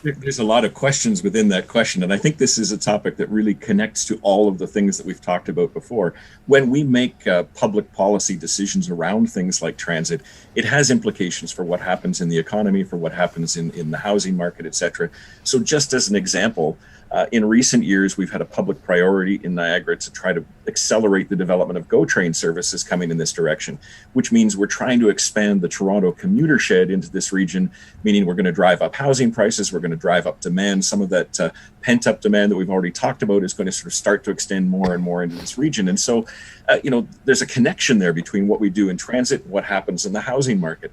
There's a lot of questions within that question, and I think this is a topic that really connects to all of the things that we've talked about before. When we make public policy decisions around things like transit, it has implications for what happens in the economy, for what happens in the housing market, etc. So just as an example, In recent years, we've had a public priority in Niagara to try to accelerate the development of GO train services coming in this direction, which means we're trying to expand the Toronto commuter shed into this region, meaning we're going to drive up housing prices, we're going to drive up demand. Some of that pent-up demand that we've already talked about is going to sort of start to extend more and more into this region. And so, there's a connection there between what we do in transit and what happens in the housing market.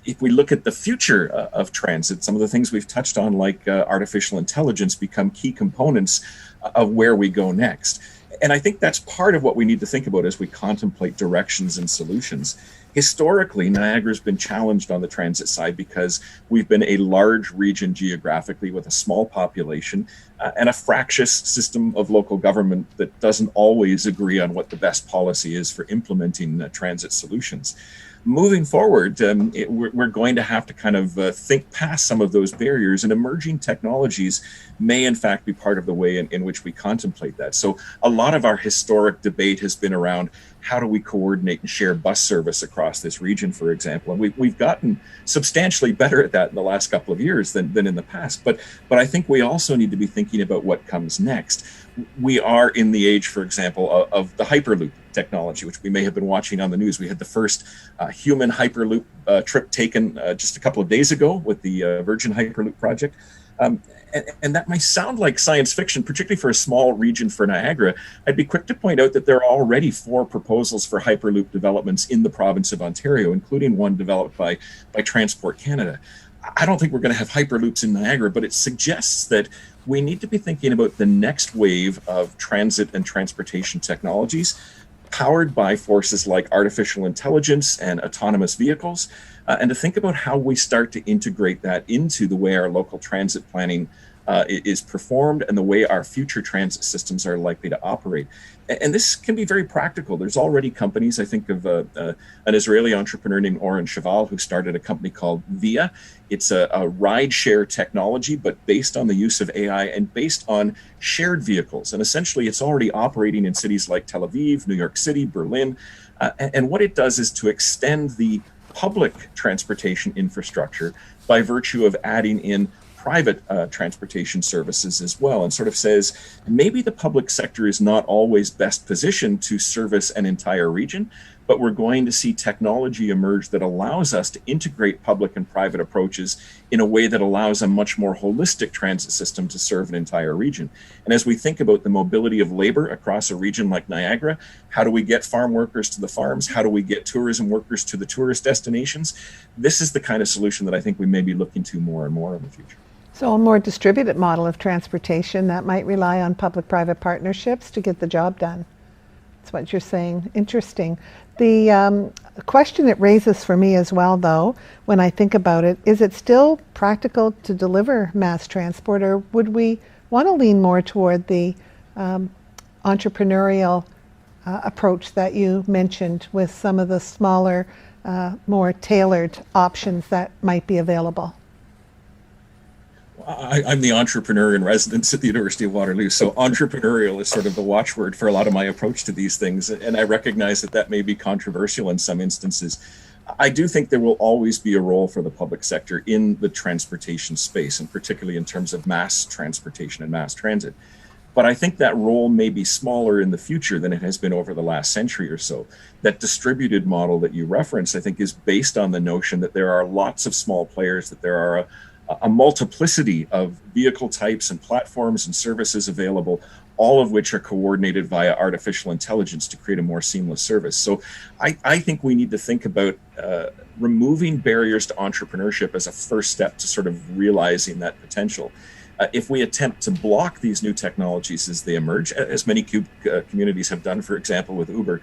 If we look at the future of transit, some of the things we've touched on, like artificial intelligence, become key components of where we go next. And I think that's part of what we need to think about as we contemplate directions and solutions. Historically, Niagara's been challenged on the transit side because we've been a large region geographically with a small population and a fractious system of local government that doesn't always agree on what the best policy is for implementing transit solutions. Moving forward, we're going to have to kind of think past some of those barriers, and emerging technologies may in fact be part of the way in which we contemplate that. So a lot of our historic debate has been around how do we coordinate and share bus service across this region, for example. And we've gotten substantially better at that in the last couple of years than in the past. But I think we also need to be thinking about what comes next. We are in the age, for example, of the Hyperloop technology, which we may have been watching on the news. We had the first human Hyperloop trip taken just a couple of days ago with the Virgin Hyperloop project. And that might sound like science fiction, particularly for a small region for Niagara. I'd be quick to point out that there are already 4 proposals for Hyperloop developments in the province of Ontario, including one developed by Transport Canada. I don't think we're going to have Hyperloops in Niagara, but it suggests that we need to be thinking about the next wave of transit and transportation technologies powered by forces like artificial intelligence and autonomous vehicles, and to think about how we start to integrate that into the way our local transit planning is performed and the way our future transit systems are likely to operate. And this can be very practical. There's already companies, I think of an Israeli entrepreneur named Oren Cheval, who started a company called Via. It's a ride-share technology, but based on the use of AI and based on shared vehicles. And essentially, it's already operating in cities like Tel Aviv, New York City, Berlin. And what it does is to extend the public transportation infrastructure by virtue of adding in private transportation services as well, and sort of says maybe the public sector is not always best positioned to service an entire region, but we're going to see technology emerge that allows us to integrate public and private approaches in a way that allows a much more holistic transit system to serve an entire region. And as we think about the mobility of labor across a region like Niagara, how do we get farm workers to the farms? How do we get tourism workers to the tourist destinations? This is the kind of solution that I think we may be looking to more and more in the future. So a more distributed model of transportation that might rely on public-private partnerships to get the job done. That's what you're saying. Interesting. The question it raises for me as well, though, when I think about it, is it still practical to deliver mass transport, or would we want to lean more toward the entrepreneurial approach that you mentioned with some of the smaller, more tailored options that might be available? I'm the entrepreneur in residence at the University of Waterloo, so entrepreneurial is sort of the watchword for a lot of my approach to these things, and I recognize that may be controversial in some instances. I do think there will always be a role for the public sector in the transportation space, and particularly in terms of mass transportation and mass transit. But I think that role may be smaller in the future than it has been over the last century or so. That distributed model that you referenced, I think, is based on the notion that there are lots of small players, that there are a multiplicity of vehicle types and platforms and services available, all of which are coordinated via artificial intelligence to create a more seamless service. So I think we need to think about removing barriers to entrepreneurship as a first step to sort of realizing that potential. If we attempt to block these new technologies as they emerge, as many communities have done, for example, with Uber,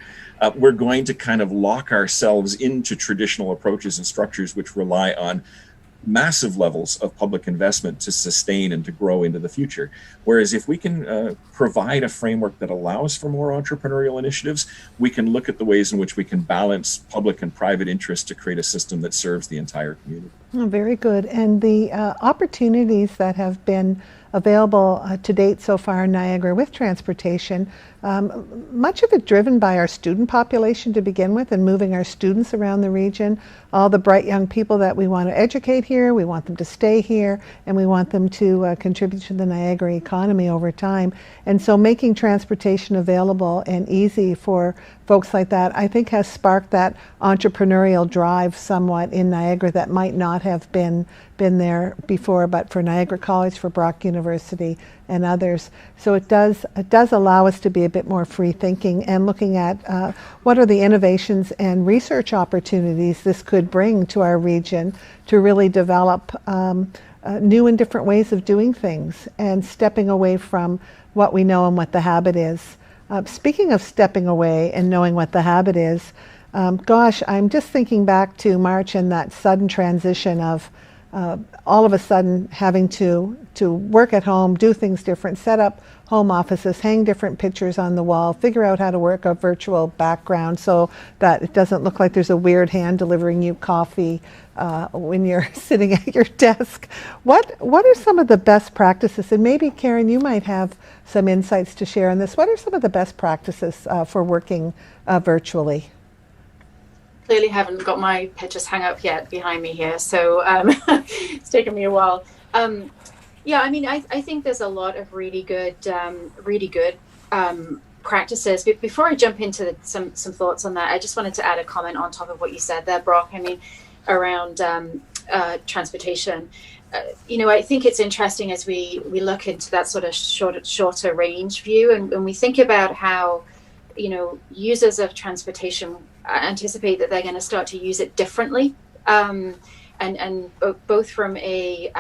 we're going to kind of lock ourselves into traditional approaches and structures which rely on massive levels of public investment to sustain and to grow into the future. Whereas if we can provide a framework that allows for more entrepreneurial initiatives, we can look at the ways in which we can balance public and private interests to create a system that serves the entire community. Oh, very good. And the opportunities that have been available to date so far in Niagara with transportation much of it driven by our student population to begin with and moving our students around the region. All the bright young people that we want to educate here, we want them to stay here, and we want them to contribute to the Niagara economy over time. And so making transportation available and easy for folks like that, I think, has sparked that entrepreneurial drive somewhat in Niagara that might not have been there before, but for Niagara College, for Brock University, and others. So it does allow us to be a bit more free thinking and looking at what are the innovations and research opportunities this could bring to our region to really develop new and different ways of doing things and stepping away from what we know and what the habit is. Speaking of stepping away and knowing what the habit is, gosh, I'm just thinking back to March and that sudden transition of all of a sudden having to work at home, do things different, set up home offices, hang different pictures on the wall, figure out how to work a virtual background so that it doesn't look like there's a weird hand delivering you coffee when you're sitting at your desk. What are some of the best practices? And maybe, Karen, you might have some insights to share on this. What are some of the best practices for working virtually? Clearly haven't got my pictures hung up yet behind me here, so it's taken me a while. Yeah, I mean, I think there's a lot of really good practices. But before I jump into some thoughts on that, I just wanted to add a comment on top of what you said there, Brock. I mean, around transportation. I think it's interesting as we look into that sort of shorter range view, and we think about how users of transportation anticipate that they're going to start to use it differently, and both from a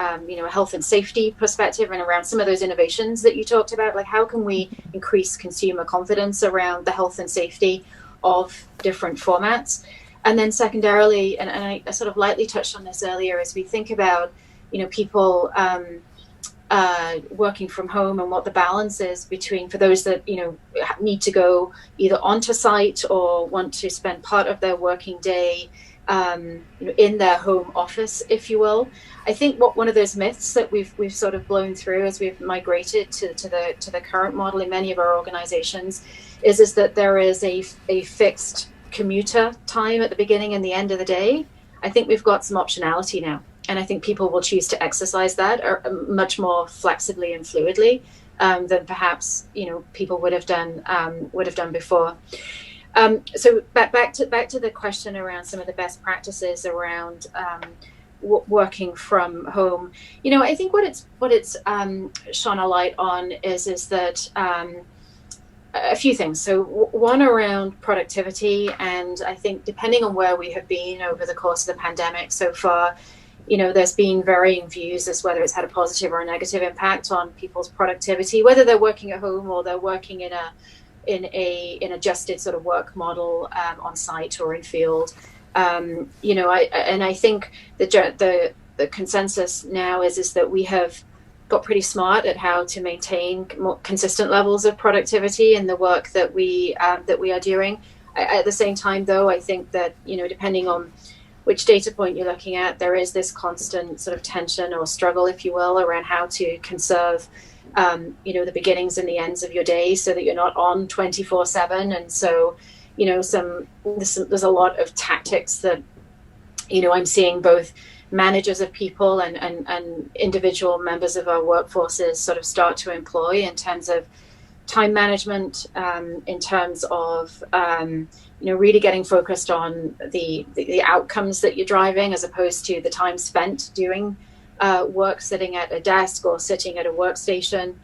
health and safety perspective and around some of those innovations that you talked about, like how can we increase consumer confidence around the health and safety of different formats. And then secondarily, and I sort of lightly touched on this earlier, as we think about people working from home and what the balance is between, for those that need to go either onto site or want to spend part of their working day in their home office, if you will. I think one of those myths that we've sort of blown through as we've migrated to the current model in many of our organizations is that there is a fixed commuter time at the beginning and the end of the day. I think we've got some optionality now. And I think people will choose to exercise that much more flexibly and fluidly than perhaps people would have done before. So back to the question around some of the best practices around working from home. I think what it's shone a light on is that a few things. So one around productivity, and I think depending on where we have been over the course of the pandemic so far, there's been varying views as whether it's had a positive or a negative impact on people's productivity, whether they're working at home or they're working in an adjusted sort of work model on site or in field. I think the consensus now is that we have got pretty smart at how to maintain more consistent levels of productivity in the work that we are doing. At the same time, though, I think that depending on which data point you're looking at, there is this constant sort of tension or struggle, if you will, around how to conserve, the beginnings and the ends of your day so that you're not on 24/7. And so, there's a lot of tactics that, I'm seeing both managers of people and individual members of our workforces sort of start to employ in terms of time management, in terms of, really getting focused on the outcomes that you're driving as opposed to the time spent doing work, sitting at a desk or sitting at a workstation.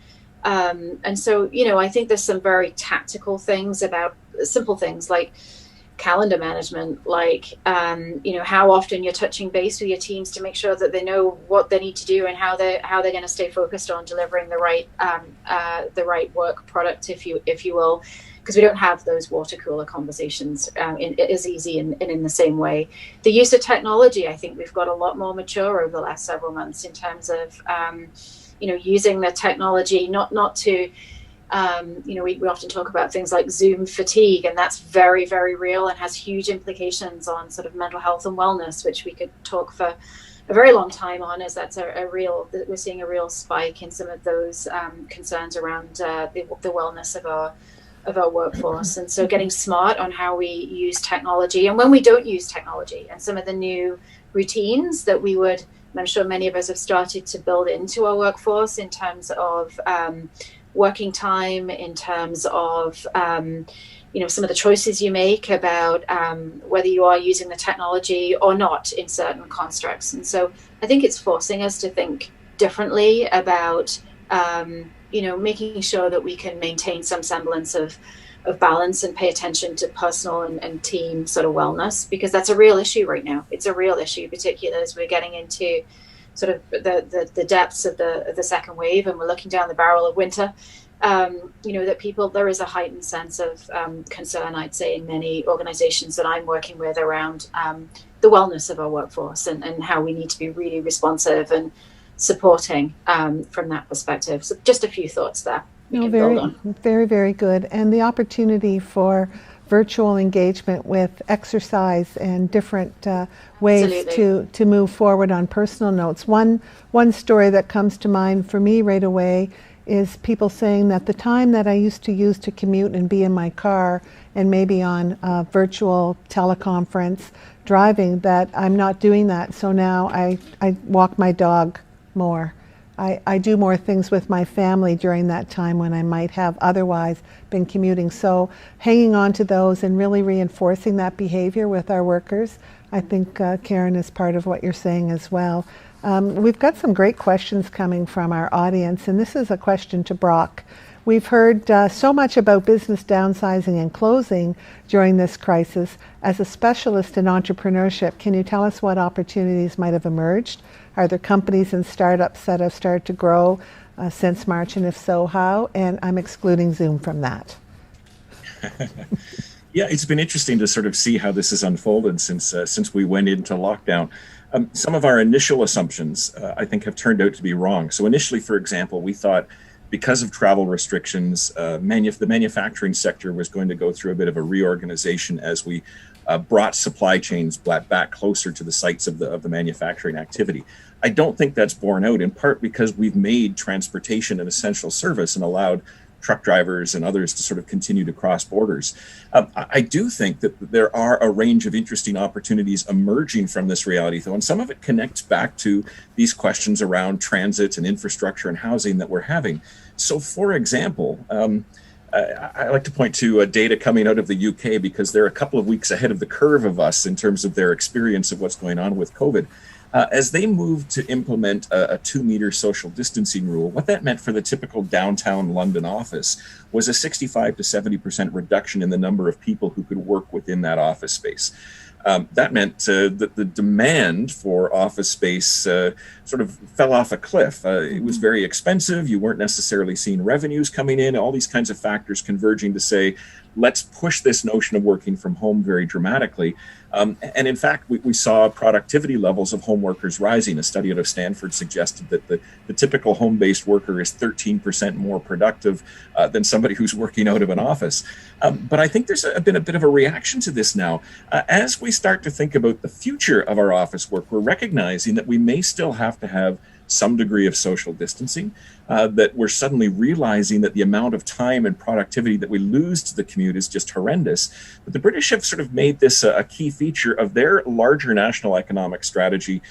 And so, I think there's some very tactical things about simple things like calendar management, like, how often you're touching base with your teams to make sure that they know what they need to do and how they're going to stay focused on delivering the right work product, if you will, because we don't have those water cooler conversations as easy and in the same way. The use of technology, I think we've got a lot more mature over the last several months in terms of, using the technology, not to, we often talk about things like Zoom fatigue, and that's very, very real and has huge implications on sort of mental health and wellness, which we could talk for a very long time on, as that's we're seeing a real spike in some of those concerns around the wellness of our workforce. And so getting smart on how we use technology and when we don't use technology, and some of the new routines that we would, and I'm sure many of us have started to build into our workforce in terms of working time, in terms of some of the choices you make about whether you are using the technology or not in certain constructs. And so I think it's forcing us to think differently about making sure that we can maintain some semblance of balance and pay attention to personal and team sort of wellness, because that's a real issue right now. It's a real issue, particularly as we're getting into sort of the depths of the second wave and we're looking down the barrel of winter. That there is a heightened sense of concern, I'd say, in many organizations that I'm working with around the wellness of our workforce and how we need to be really responsive and supporting from that perspective. So just a few thoughts there. Very, very good. And the opportunity for virtual engagement with exercise and different ways to move forward on personal notes. One story that comes to mind for me right away is people saying that the time that I used to use to commute and be in my car and maybe on a virtual teleconference driving, that I'm not doing that. So now I walk my dog more. I do more things with my family during that time when I might have otherwise been commuting. So hanging on to those and really reinforcing that behavior with our workers, I think, Karen, is part of what you're saying as well. We've got some great questions coming from our audience, and this is a question to Brock. We've heard so much about business downsizing and closing during this crisis. As a specialist in entrepreneurship, can you tell us what opportunities might have emerged? Are there companies and startups that have started to grow since March, and if so, how? And I'm excluding Zoom from that. Yeah, it's been interesting to sort of see how this has unfolded since we went into lockdown. Some of our initial assumptions, I think, have turned out to be wrong. So initially, for example, we thought because of travel restrictions, the manufacturing sector was going to go through a bit of a reorganization as we brought supply chains back closer to the sites of the manufacturing activity. I don't think that's borne out, in part because we've made transportation an essential service and allowed truck drivers and others to sort of continue to cross borders. I do think that there are a range of interesting opportunities emerging from this reality, though, and some of it connects back to these questions around transit and infrastructure and housing that we're having. So, for example, I like to point to data coming out of the UK because they're a couple of weeks ahead of the curve of us in terms of their experience of what's going on with COVID. As they moved to implement a 2-meter social distancing rule, what that meant for the typical downtown London office was a 65 to 70% reduction in the number of people who could work within that office space. That meant that the demand for office space sort of fell off a cliff. It was very expensive. You weren't necessarily seeing revenues coming in, all these kinds of factors converging to say, let's push this notion of working from home very dramatically. And in fact, we saw productivity levels of home workers rising. A study out of Stanford suggested that the typical home-based worker is 13% more productive than somebody who's working out of an office. But I think there's been a bit of a reaction to this now. As we start to think about the future of our office work, we're recognizing that we may still have to have some degree of social distancing, that we're suddenly realizing that the amount of time and productivity that we lose to the commute is just horrendous. But the British have sort of made this a key feature of their larger national economic strategy,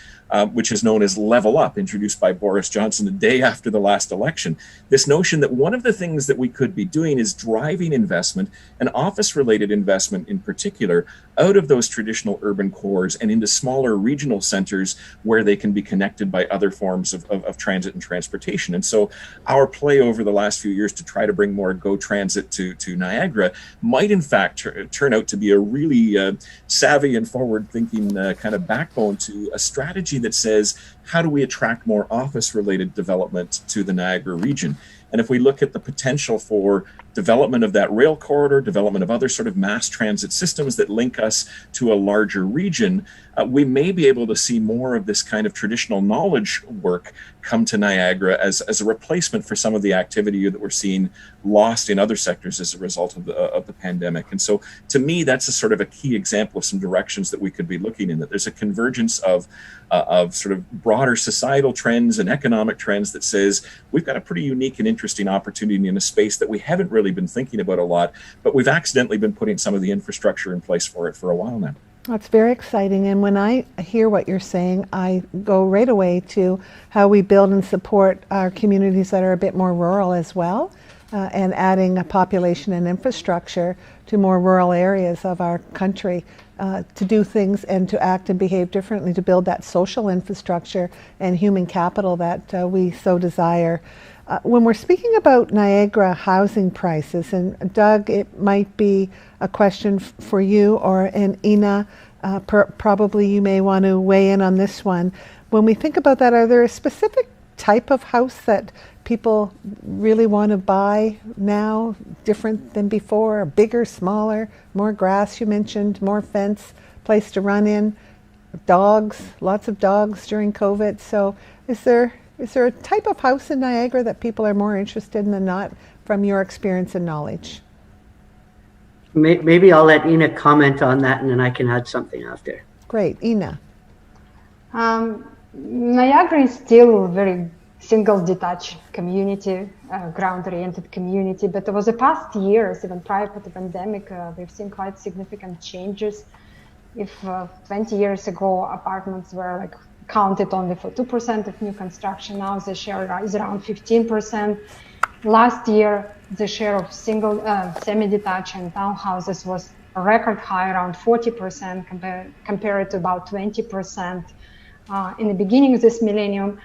which is known as Level Up, introduced by Boris Johnson the day after the last election. This notion that one of the things that we could be doing is driving investment, and office-related investment in particular, out of those traditional urban cores and into smaller regional centers where they can be connected by other forms of transit and transportation. And so our play over the last few years to try to bring more GO Transit to Niagara might in fact turn out to be a really savvy and forward-thinking kind of backbone to a strategy that says, how do we attract more office-related development to the Niagara region? And if we look at the potential for development of that rail corridor, development of other sort of mass transit systems that link us to a larger region, we may be able to see more of this kind of traditional knowledge work come to Niagara as a replacement for some of the activity that we're seeing lost in other sectors as a result of the pandemic. And so to me, that's a sort of a key example of some directions that we could be looking in, that there's a convergence of sort of broader societal trends and economic trends that says we've got a pretty unique and interesting opportunity in a space that we haven't really been thinking about a lot, but we've accidentally been putting some of the infrastructure in place for it for a while now. That's very exciting. And when I hear what you're saying, I go right away to how we build and support our communities that are a bit more rural as well, and adding a population and infrastructure to more rural areas of our country to do things and to act and behave differently, to build that social infrastructure and human capital that we so desire. When we're speaking about Niagara housing prices, and Doug, it might be a question for you, and Ina, probably you may want to weigh in on this one. When we think about that, are there a specific type of house that people really want to buy now, different than before, bigger, smaller, more grass you mentioned, more fence, place to run in, dogs, lots of dogs during COVID. So is there a type of house in Niagara that people are more interested in than not, from your experience and knowledge? Maybe I'll let Ina comment on that, and then I can add something after. Great. Ina. Niagara is still a very single detached community, ground-oriented community, but over the past years, even prior to the pandemic, we've seen quite significant changes. If 20 years ago apartments were like counted only for 2% of new construction, now the share is around 15%. Last year, the share of single semi-detached and townhouses was a record high, around 40%, compared to about 20% in the beginning of this millennium.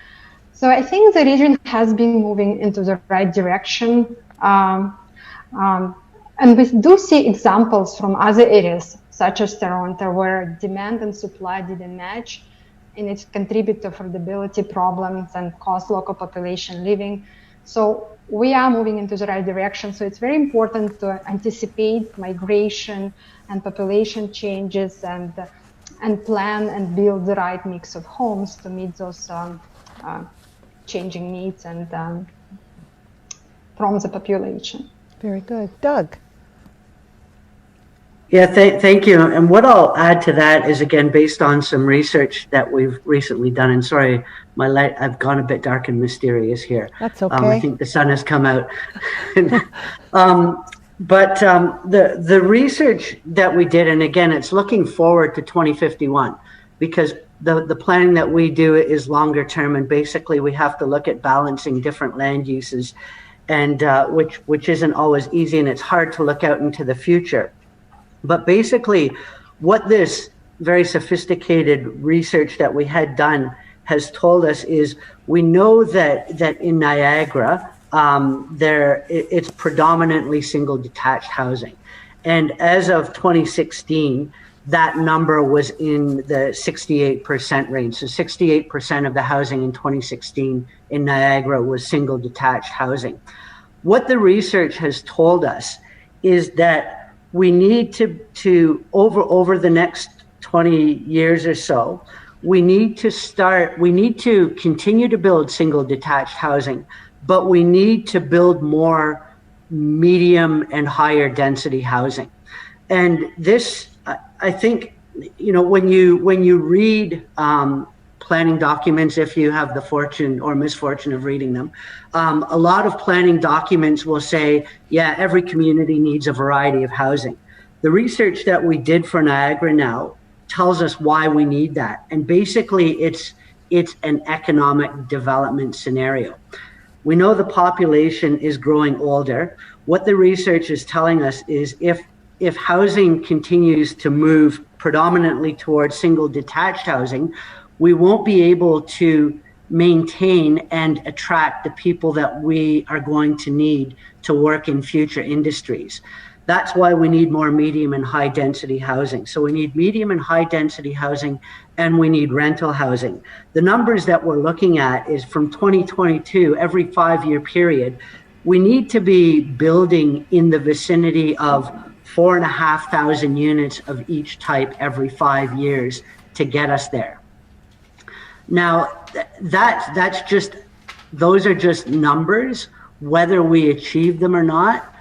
So I think the region has been moving into the right direction. And we do see examples from other areas, such as Toronto, where demand and supply didn't match, and it contributed to affordability problems and cost local population living. So we are moving into the right direction. So it's very important to anticipate migration and population changes and plan and build the right mix of homes to meet those changing needs and from the population. Very good. Doug. Yeah, thank you. And what I'll add to that is, again, based on some research that we've recently done. And sorry, my light, I've gone a bit dark and mysterious here. That's okay. I think the sun has come out. But the research that we did, and again, it's looking forward to 2051, because the planning that we do is longer term, and basically we have to look at balancing different land uses, and which isn't always easy, and it's hard to look out into the future. But basically, what this very sophisticated research that we had done has told us is, we know that in Niagara, it's predominantly single detached housing. And as of 2016, that number was in the 68% range. So 68% of the housing in 2016 in Niagara was single detached housing. What the research has told us is that we need to over the next 20 years or so, we need to continue to build single detached housing, but we need to build more medium and higher density housing. And this, I think, when you read planning documents, if you have the fortune or misfortune of reading them, a lot of planning documents will say, yeah, every community needs a variety of housing. The research that we did for Niagara now tells us why we need that. And basically it's an economic development scenario. We know the population is growing older. What the research is telling us is, if housing continues to move predominantly towards single detached housing, we won't be able to maintain and attract the people that we are going to need to work in future industries. That's why we need more medium and high density housing. So we need medium and high density housing, and we need rental housing. The numbers that we're looking at is from 2022, every 5-year period, we need to be building in the vicinity of 4,500 units of each type every 5 years to get us there. Now, those are just numbers. Whether we achieve them or not,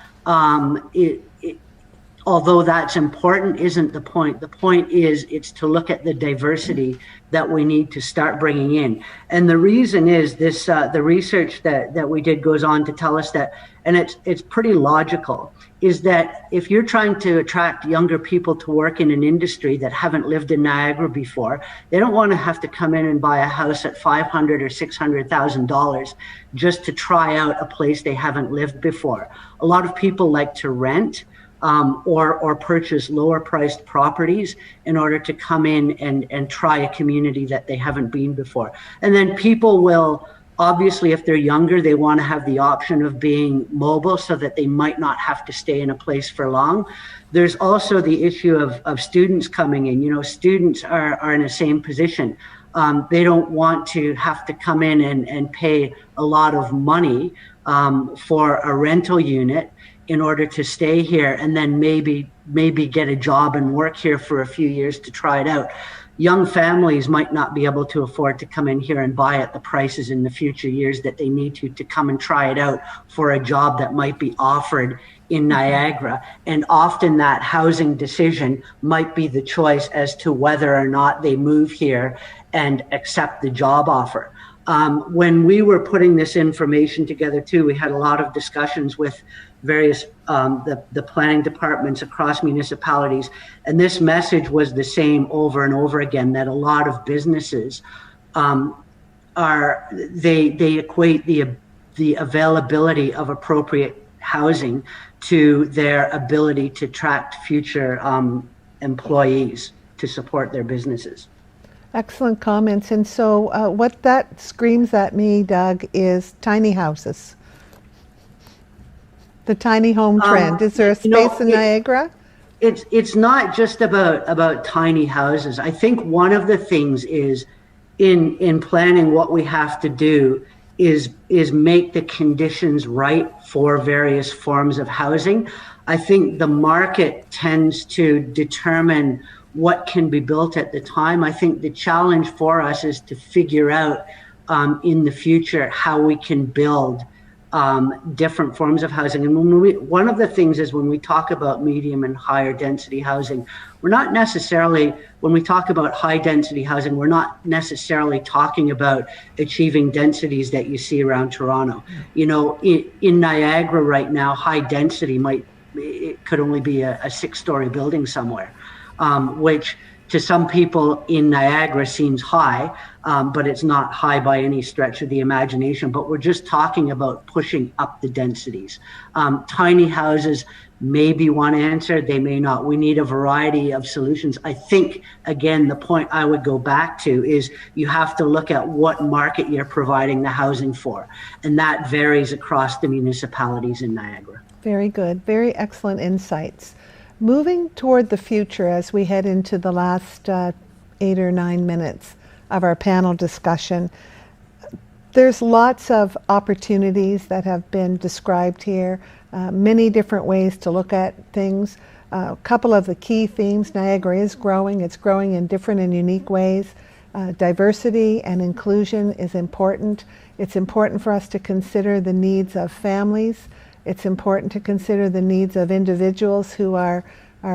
although that's important, isn't the point. The point is it's to look at the diversity that we need to start bringing in. And the reason is this, the research that we did goes on to tell us that, and it's pretty logical, is that if you're trying to attract younger people to work in an industry that haven't lived in Niagara before, they don't want to have to come in and buy a house at $500,000 or $600,000 just to try out a place they haven't lived before. A lot of people like to rent or purchase lower priced properties in order to come in and try a community that they haven't been before. And then people will, obviously, if they're younger, they want to have the option of being mobile so that they might not have to stay in a place for long. There's also the issue of students coming in. You know, students are in the same position. They don't want to have to come in and pay a lot of money for a rental unit in order to stay here and then maybe get a job and work here for a few years to try it out. Young families might not be able to afford to come in here and buy at the prices in the future years that they need to come and try it out for a job that might be offered in Niagara. And often that housing decision might be the choice as to whether or not they move here and accept the job offer. When we were putting this information together too, we had a lot of discussions with various the planning departments across municipalities, and this message was the same over and over again, that a lot of businesses they equate the availability of appropriate housing to their ability to attract future employees to support their businesses. Excellent comments. And so what that screams at me, Doug, is tiny houses. The tiny home trend. Is there a space in Niagara? It's not just about tiny houses. I think one of the things is in planning, what we have to do is make the conditions right for various forms of housing. I think the market tends to determine what can be built at the time. I think the challenge for us is to figure out in the future how we can build different forms of housing. And one of the things is when we talk about medium and higher density housing, we're not necessarily, when we talk about high density housing, we're not necessarily talking about achieving densities that you see around Toronto. You know, in Niagara right now, high density it could only be a 6-story building somewhere. Which to some people in Niagara seems high, but it's not high by any stretch of the imagination. But we're just talking about pushing up the densities. Tiny houses may be one answer, they may not. We need a variety of solutions. I think, again, the point I would go back to is you have to look at what market you're providing the housing for. And that varies across the municipalities in Niagara. Very good, very excellent insights. Moving toward the future as we head into the last 8 or 9 minutes of our panel discussion, there's lots of opportunities that have been described here, many different ways to look at things. A couple of the key themes: Niagara is growing, it's growing in different and unique ways. Diversity and inclusion is important. It's important for us to consider the needs of families. It's important to consider the needs of individuals who are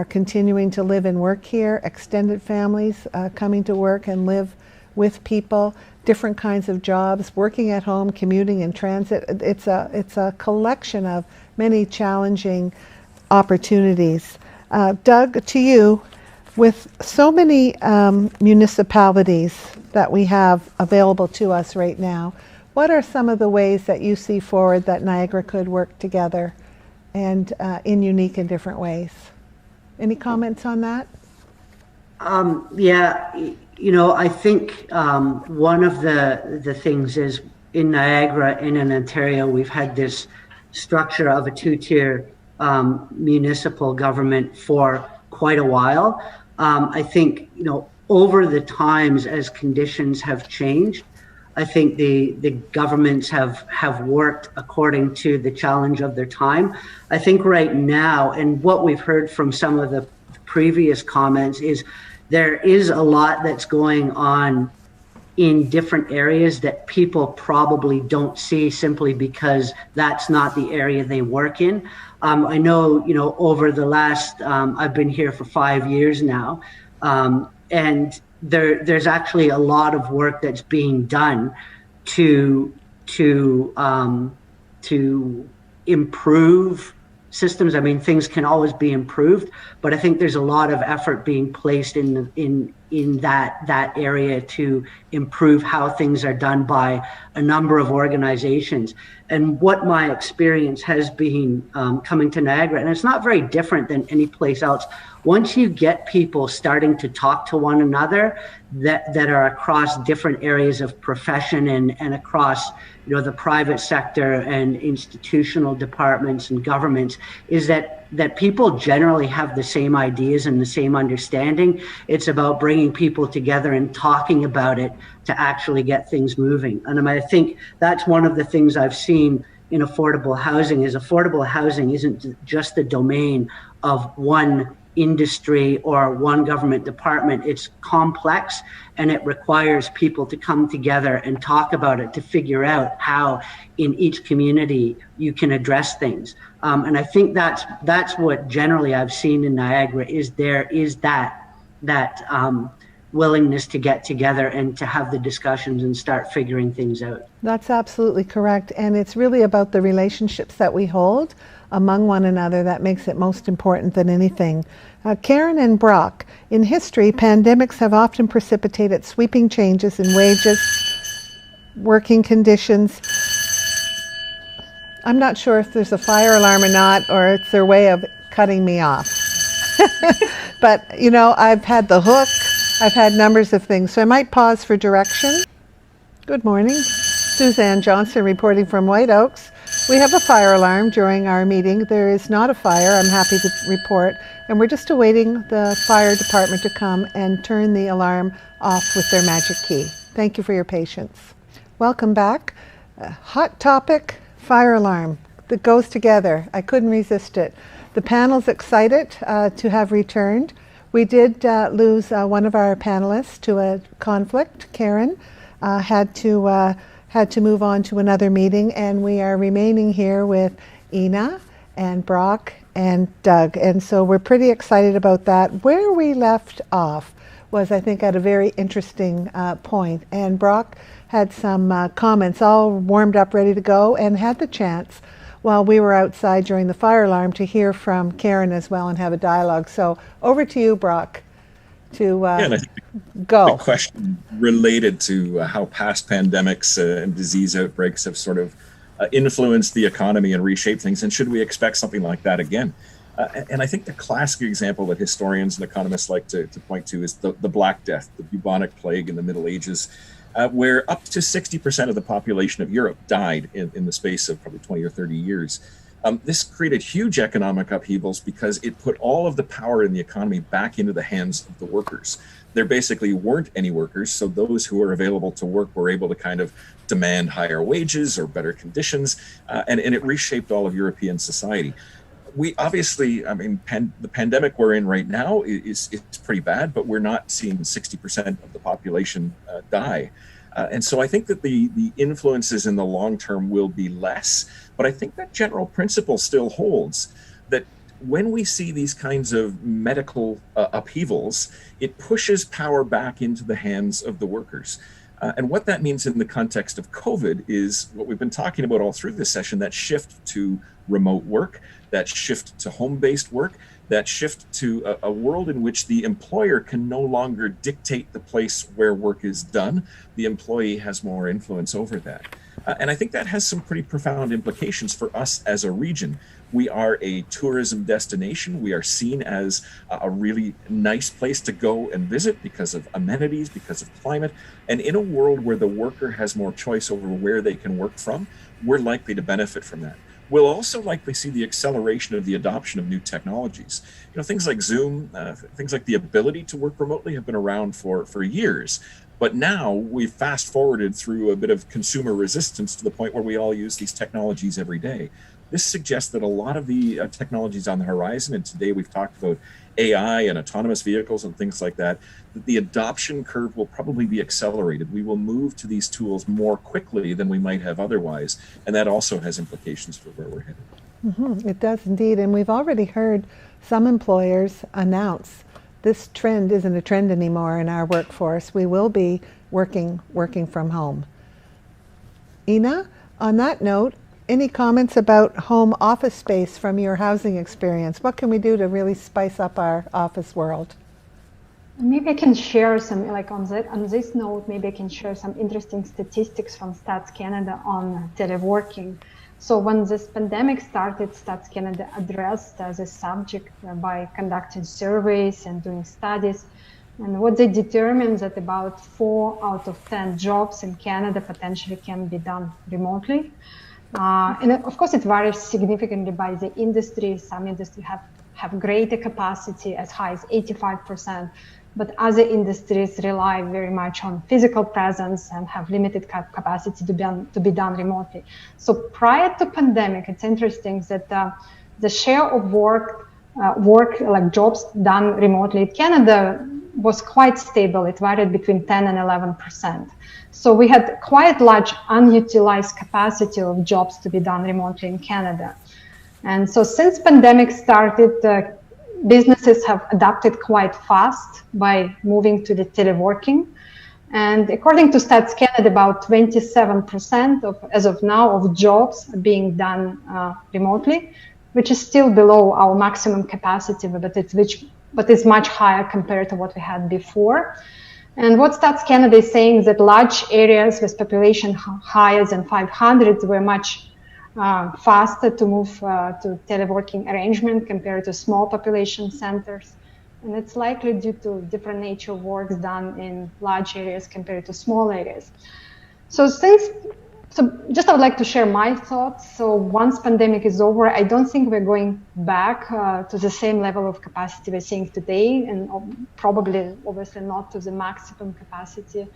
continuing to live and work here, extended families coming to work and live with people, different kinds of jobs, working at home, commuting and transit. It's a collection of many challenging opportunities. Doug, to you, with so many municipalities that we have available to us right now, what are some of the ways that you see forward that Niagara could work together and in unique and different ways? Any comments on that? Yeah, you know, I think one of the things is in Niagara and in Ontario, we've had this structure of a 2-tier municipal government for quite a while. I think, you know, over the times as conditions have changed, I think the governments have worked according to the challenge of their time. I think right now, and what we've heard from some of the previous comments, is there is a lot that's going on in different areas that people probably don't see simply because that's not the area they work in. I know, over the last, I've been here for 5 years now, and there's actually a lot of work that's being done to improve systems. I mean, things can always be improved, but I think there's a lot of effort being placed in that area to improve how things are done by a number of organizations. And what my experience has been coming to Niagara, and it's not very different than any place else, once you get people starting to talk to one another that are across different areas of profession and across the private sector and institutional departments and governments, is that people generally have the same ideas and the same understanding. It's about bringing people together and talking about it to actually get things moving. And I think that's one of the things I've seen in affordable housing isn't just the domain of one industry or one government department. It's complex, and it requires people to come together and talk about it to figure out how in each community you can address things. And I think that's what generally I've seen in Niagara, is that willingness to get together and to have the discussions and start figuring things out. That's absolutely correct. And it's really about the relationships that we hold among one another that makes it most important than anything. Karen and Brock, in history, pandemics have often precipitated sweeping changes in wages, working conditions. I'm not sure if there's a fire alarm or not, or it's their way of cutting me off. But, I've had the hook, I've had numbers of things, so I might pause for direction. Good morning. Suzanne Johnson reporting from White Oaks. We have a fire alarm during our meeting. There is not a fire, I'm happy to report, and we're just awaiting the fire department to come and turn the alarm off with their magic key. Thank you for your patience. Welcome back. Hot topic, fire alarm. That goes together. I couldn't resist it. The panel's excited to have returned. We did lose one of our panelists to a conflict. Karen had to move on to another meeting, and we are remaining here with Ina and Brock and Doug. And so we're pretty excited about that. Where we left off was, I think, at a very interesting point. And Brock had some comments all warmed up, ready to go, and had the chance while we were outside during the fire alarm to hear from Karen as well and have a dialogue. So over to you, Brock, to go. The question related to how past pandemics and disease outbreaks have sort of influenced the economy and reshaped things, and should we expect something like that again? And I think the classic example that historians and economists like to point to is the Black Death, the bubonic plague in the Middle Ages, where up to 60% of the population of Europe died in the space of probably 20 or 30 years. This created huge economic upheavals because it put all of the power in the economy back into the hands of the workers. There basically weren't any workers, so those who were available to work were able to kind of demand higher wages or better conditions, and it reshaped all of European society. We obviously, the pandemic we're in right now is pretty bad, but we're not seeing 60% of the population die. And so I think that the influences in the long term will be less, but I think that general principle still holds, that when we see these kinds of medical upheavals, it pushes power back into the hands of the workers. And what that means in the context of COVID is what we've been talking about all through this session, that shift to remote work, that shift to home-based work, that shift to a world in which the employer can no longer dictate the place where work is done. The employee has more influence over that. And I think that has some pretty profound implications for us as a region. We are a tourism destination. We are seen as a really nice place to go and visit because of amenities, because of climate. And in a world where the worker has more choice over where they can work from, we're likely to benefit from that. We'll also likely see the acceleration of the adoption of new technologies. Things like Zoom, things like the ability to work remotely have been around for years. But now we've fast forwarded through a bit of consumer resistance to the point where we all use these technologies every day. This suggests that a lot of the technologies on the horizon, and today we've talked about AI and autonomous vehicles and things like that, that the adoption curve will probably be accelerated. We will move to these tools more quickly than we might have otherwise. And that also has implications for where we're headed. It does indeed, and we've already heard some employers announce this trend isn't a trend anymore in our workforce. We will be working from home. Ina, on that note, any comments about home office space from your housing experience? What can we do to really spice up our office world? Maybe I can share some, like on this note, maybe I can share some interesting statistics from Stats Canada on teleworking. So when this pandemic started, Stats Canada addressed the subject by conducting surveys and doing studies. And what they determined that about 4 out of 10 jobs in Canada potentially can be done remotely. And of course, it varies significantly by the industry. Some industries have greater capacity, as high as 85%. But other industries rely very much on physical presence and have limited capacity to be done remotely. So prior to pandemic, it's interesting that the share of work like jobs done remotely in Canada was quite stable. It varied between 10 and 11%. So we had quite large unutilized capacity of jobs to be done remotely in Canada. And so since pandemic started, businesses have adapted quite fast by moving to the teleworking. And according to Stats Canada, about 27% as of now of jobs are being done remotely, which is still below our maximum capacity, but it's much higher compared to what we had before. And what Stats Canada is saying is that large areas with population higher than 500 were much faster to move to teleworking arrangement compared to small population centers. And it's likely due to different nature of works done in large areas compared to small areas. So just I would like to share my thoughts. So once pandemic is over, I don't think we're going back to the same level of capacity we're seeing today, and probably obviously not to the maximum capacity.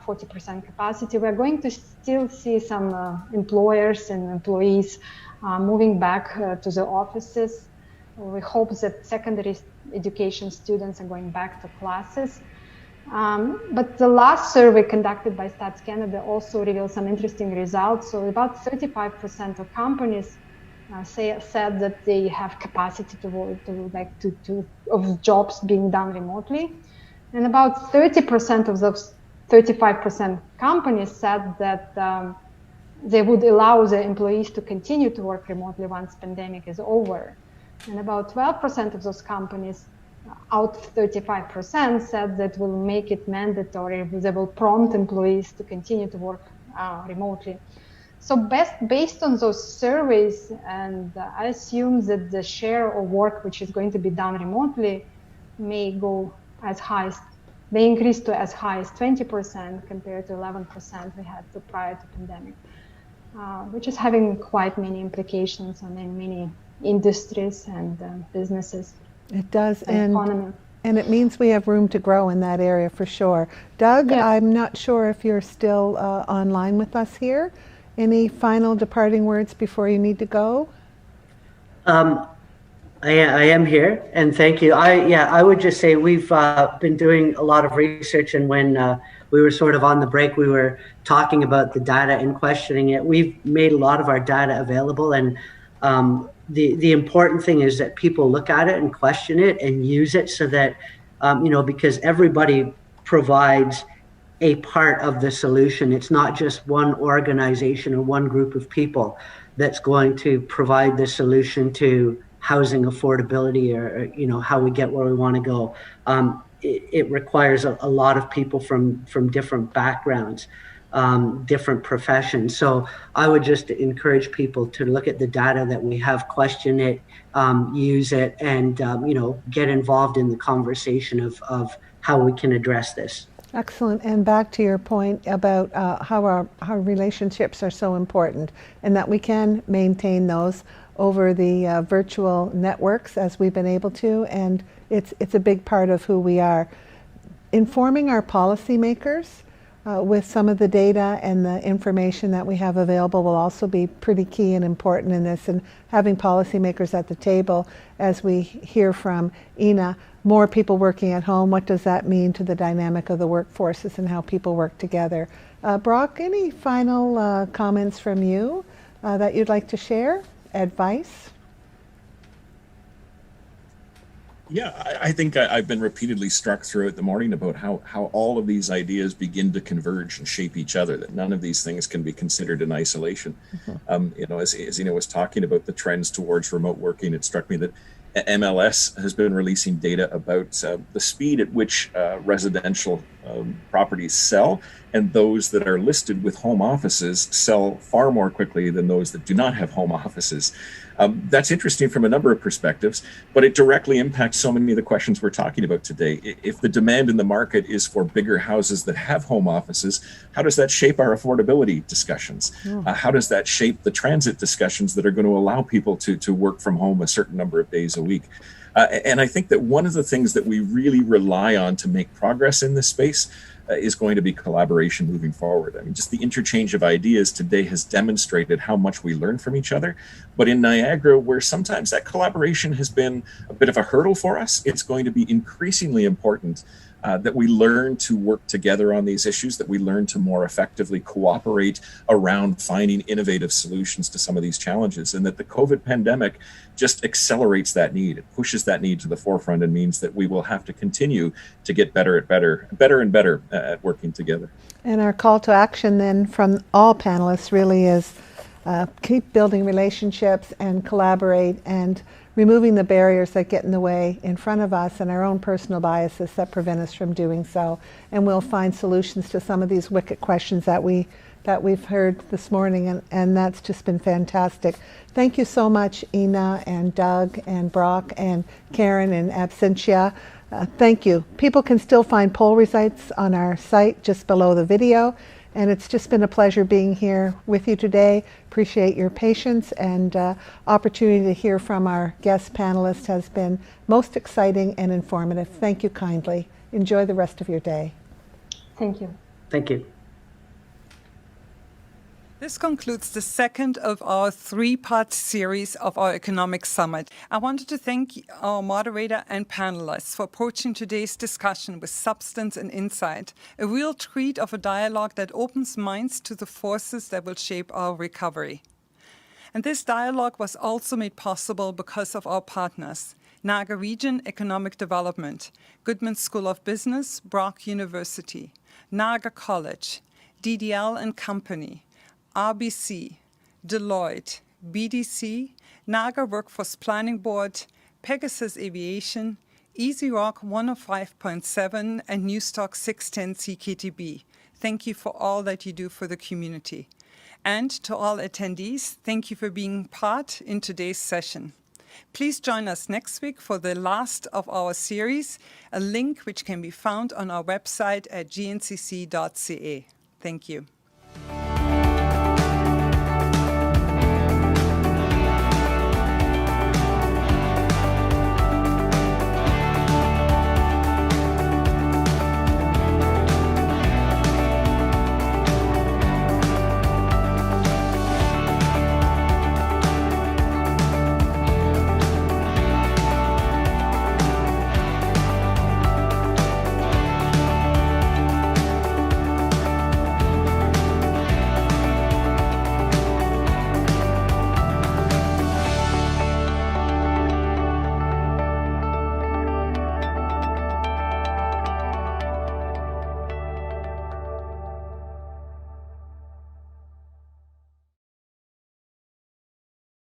40% capacity. We're going to still see some employers and employees moving back to the offices. We hope that secondary education students are going back to classes. But the last survey conducted by Stats Canada also revealed some interesting results. So about 35% of companies said that they have capacity of jobs being done remotely, and about 30% of those 35% companies said that they would allow their employees to continue to work remotely once pandemic is over. And about 12% of those companies, out of 35%, said that will make it mandatory. They will prompt employees to continue to work remotely. So based on those surveys, and I assume that the share of work which is going to be done remotely may increase to as high as 20% compared to 11% we had prior to pandemic, which is having quite many implications on many industries and businesses. It does, and it means we have room to grow in that area for sure. Doug, yeah. I'm not sure if you're still online with us here. Any final departing words before you need to go? I am here, and thank you. I would just say we've been doing a lot of research, and when we were sort of on the break, we were talking about the data and questioning it. We've made a lot of our data available, and the important thing is that people look at it and question it and use it, so that because everybody provides a part of the solution. It's not just one organization or one group of people that's going to provide the solution to housing affordability or how we get where we want to go. It requires a lot of people from different backgrounds, different professions. So I would just encourage people to look at the data that we have, question it, use it, and get involved in the conversation of how we can address this. Excellent. And back to your point about how our relationships are so important, and that we can maintain those over the virtual networks as we've been able to, and it's a big part of who we are. Informing our policymakers with some of the data and the information that we have available will also be pretty key and important in this, and having policymakers at the table, as we hear from Ina, more people working at home, what does that mean to the dynamic of the workforces and how people work together? Brock, any final comments from you that you'd like to share? advice? Yeah, I think I've been repeatedly struck throughout the morning about how all of these ideas begin to converge and shape each other, that none of these things can be considered in isolation. As Ina was talking about the trends towards remote working, it struck me that MLS has been releasing data about the speed at which residential properties sell, and those that are listed with home offices sell far more quickly than those that do not have home offices. That's interesting from a number of perspectives, but it directly impacts so many of the questions we're talking about today. If the demand in the market is for bigger houses that have home offices, how does that shape our affordability discussions? How does that shape the transit discussions that are going to allow people to work from home a certain number of days a week? And I think that one of the things that we really rely on to make progress in this space is going to be collaboration moving forward. I mean, just the interchange of ideas today has demonstrated how much we learn from each other. But in Niagara, where sometimes that collaboration has been a bit of a hurdle for us, it's going to be increasingly important that we learn to work together on these issues, that we learn to more effectively cooperate around finding innovative solutions to some of these challenges, and that the COVID pandemic just accelerates that need. It pushes that need to the forefront and means that we will have to continue to get better and better at working together. And our call to action then from all panelists really is keep building relationships and collaborate and removing the barriers that get in the way in front of us and our own personal biases that prevent us from doing so. And we'll find solutions to some of these wicked questions that we've heard this morning, and that's just been fantastic. Thank you so much, Ina and Doug and Brock and Karen and Absentia. Thank you. People can still find poll results on our site just below the video. And it's just been a pleasure being here with you today. Appreciate your patience, and opportunity to hear from our guest panelists has been most exciting and informative. Thank you kindly. Enjoy the rest of your day. Thank you. Thank you. This concludes the second of our three-part series of our Economic Summit. I wanted to thank our moderator and panelists for approaching today's discussion with substance and insight, a real treat of a dialogue that opens minds to the forces that will shape our recovery. And this dialogue was also made possible because of our partners: Niagara Region Economic Development, Goodman School of Business, Brock University, Niagara College, DDL and Company, RBC, Deloitte, BDC, Niagara Workforce Planning Board, Pegasus Aviation, Easy Rock 105.7, and Newstalk 610 CKTB. Thank you for all that you do for the community. And to all attendees, thank you for being part in today's session. Please join us next week for the last of our series, a link which can be found on our website at gncc.ca. Thank you.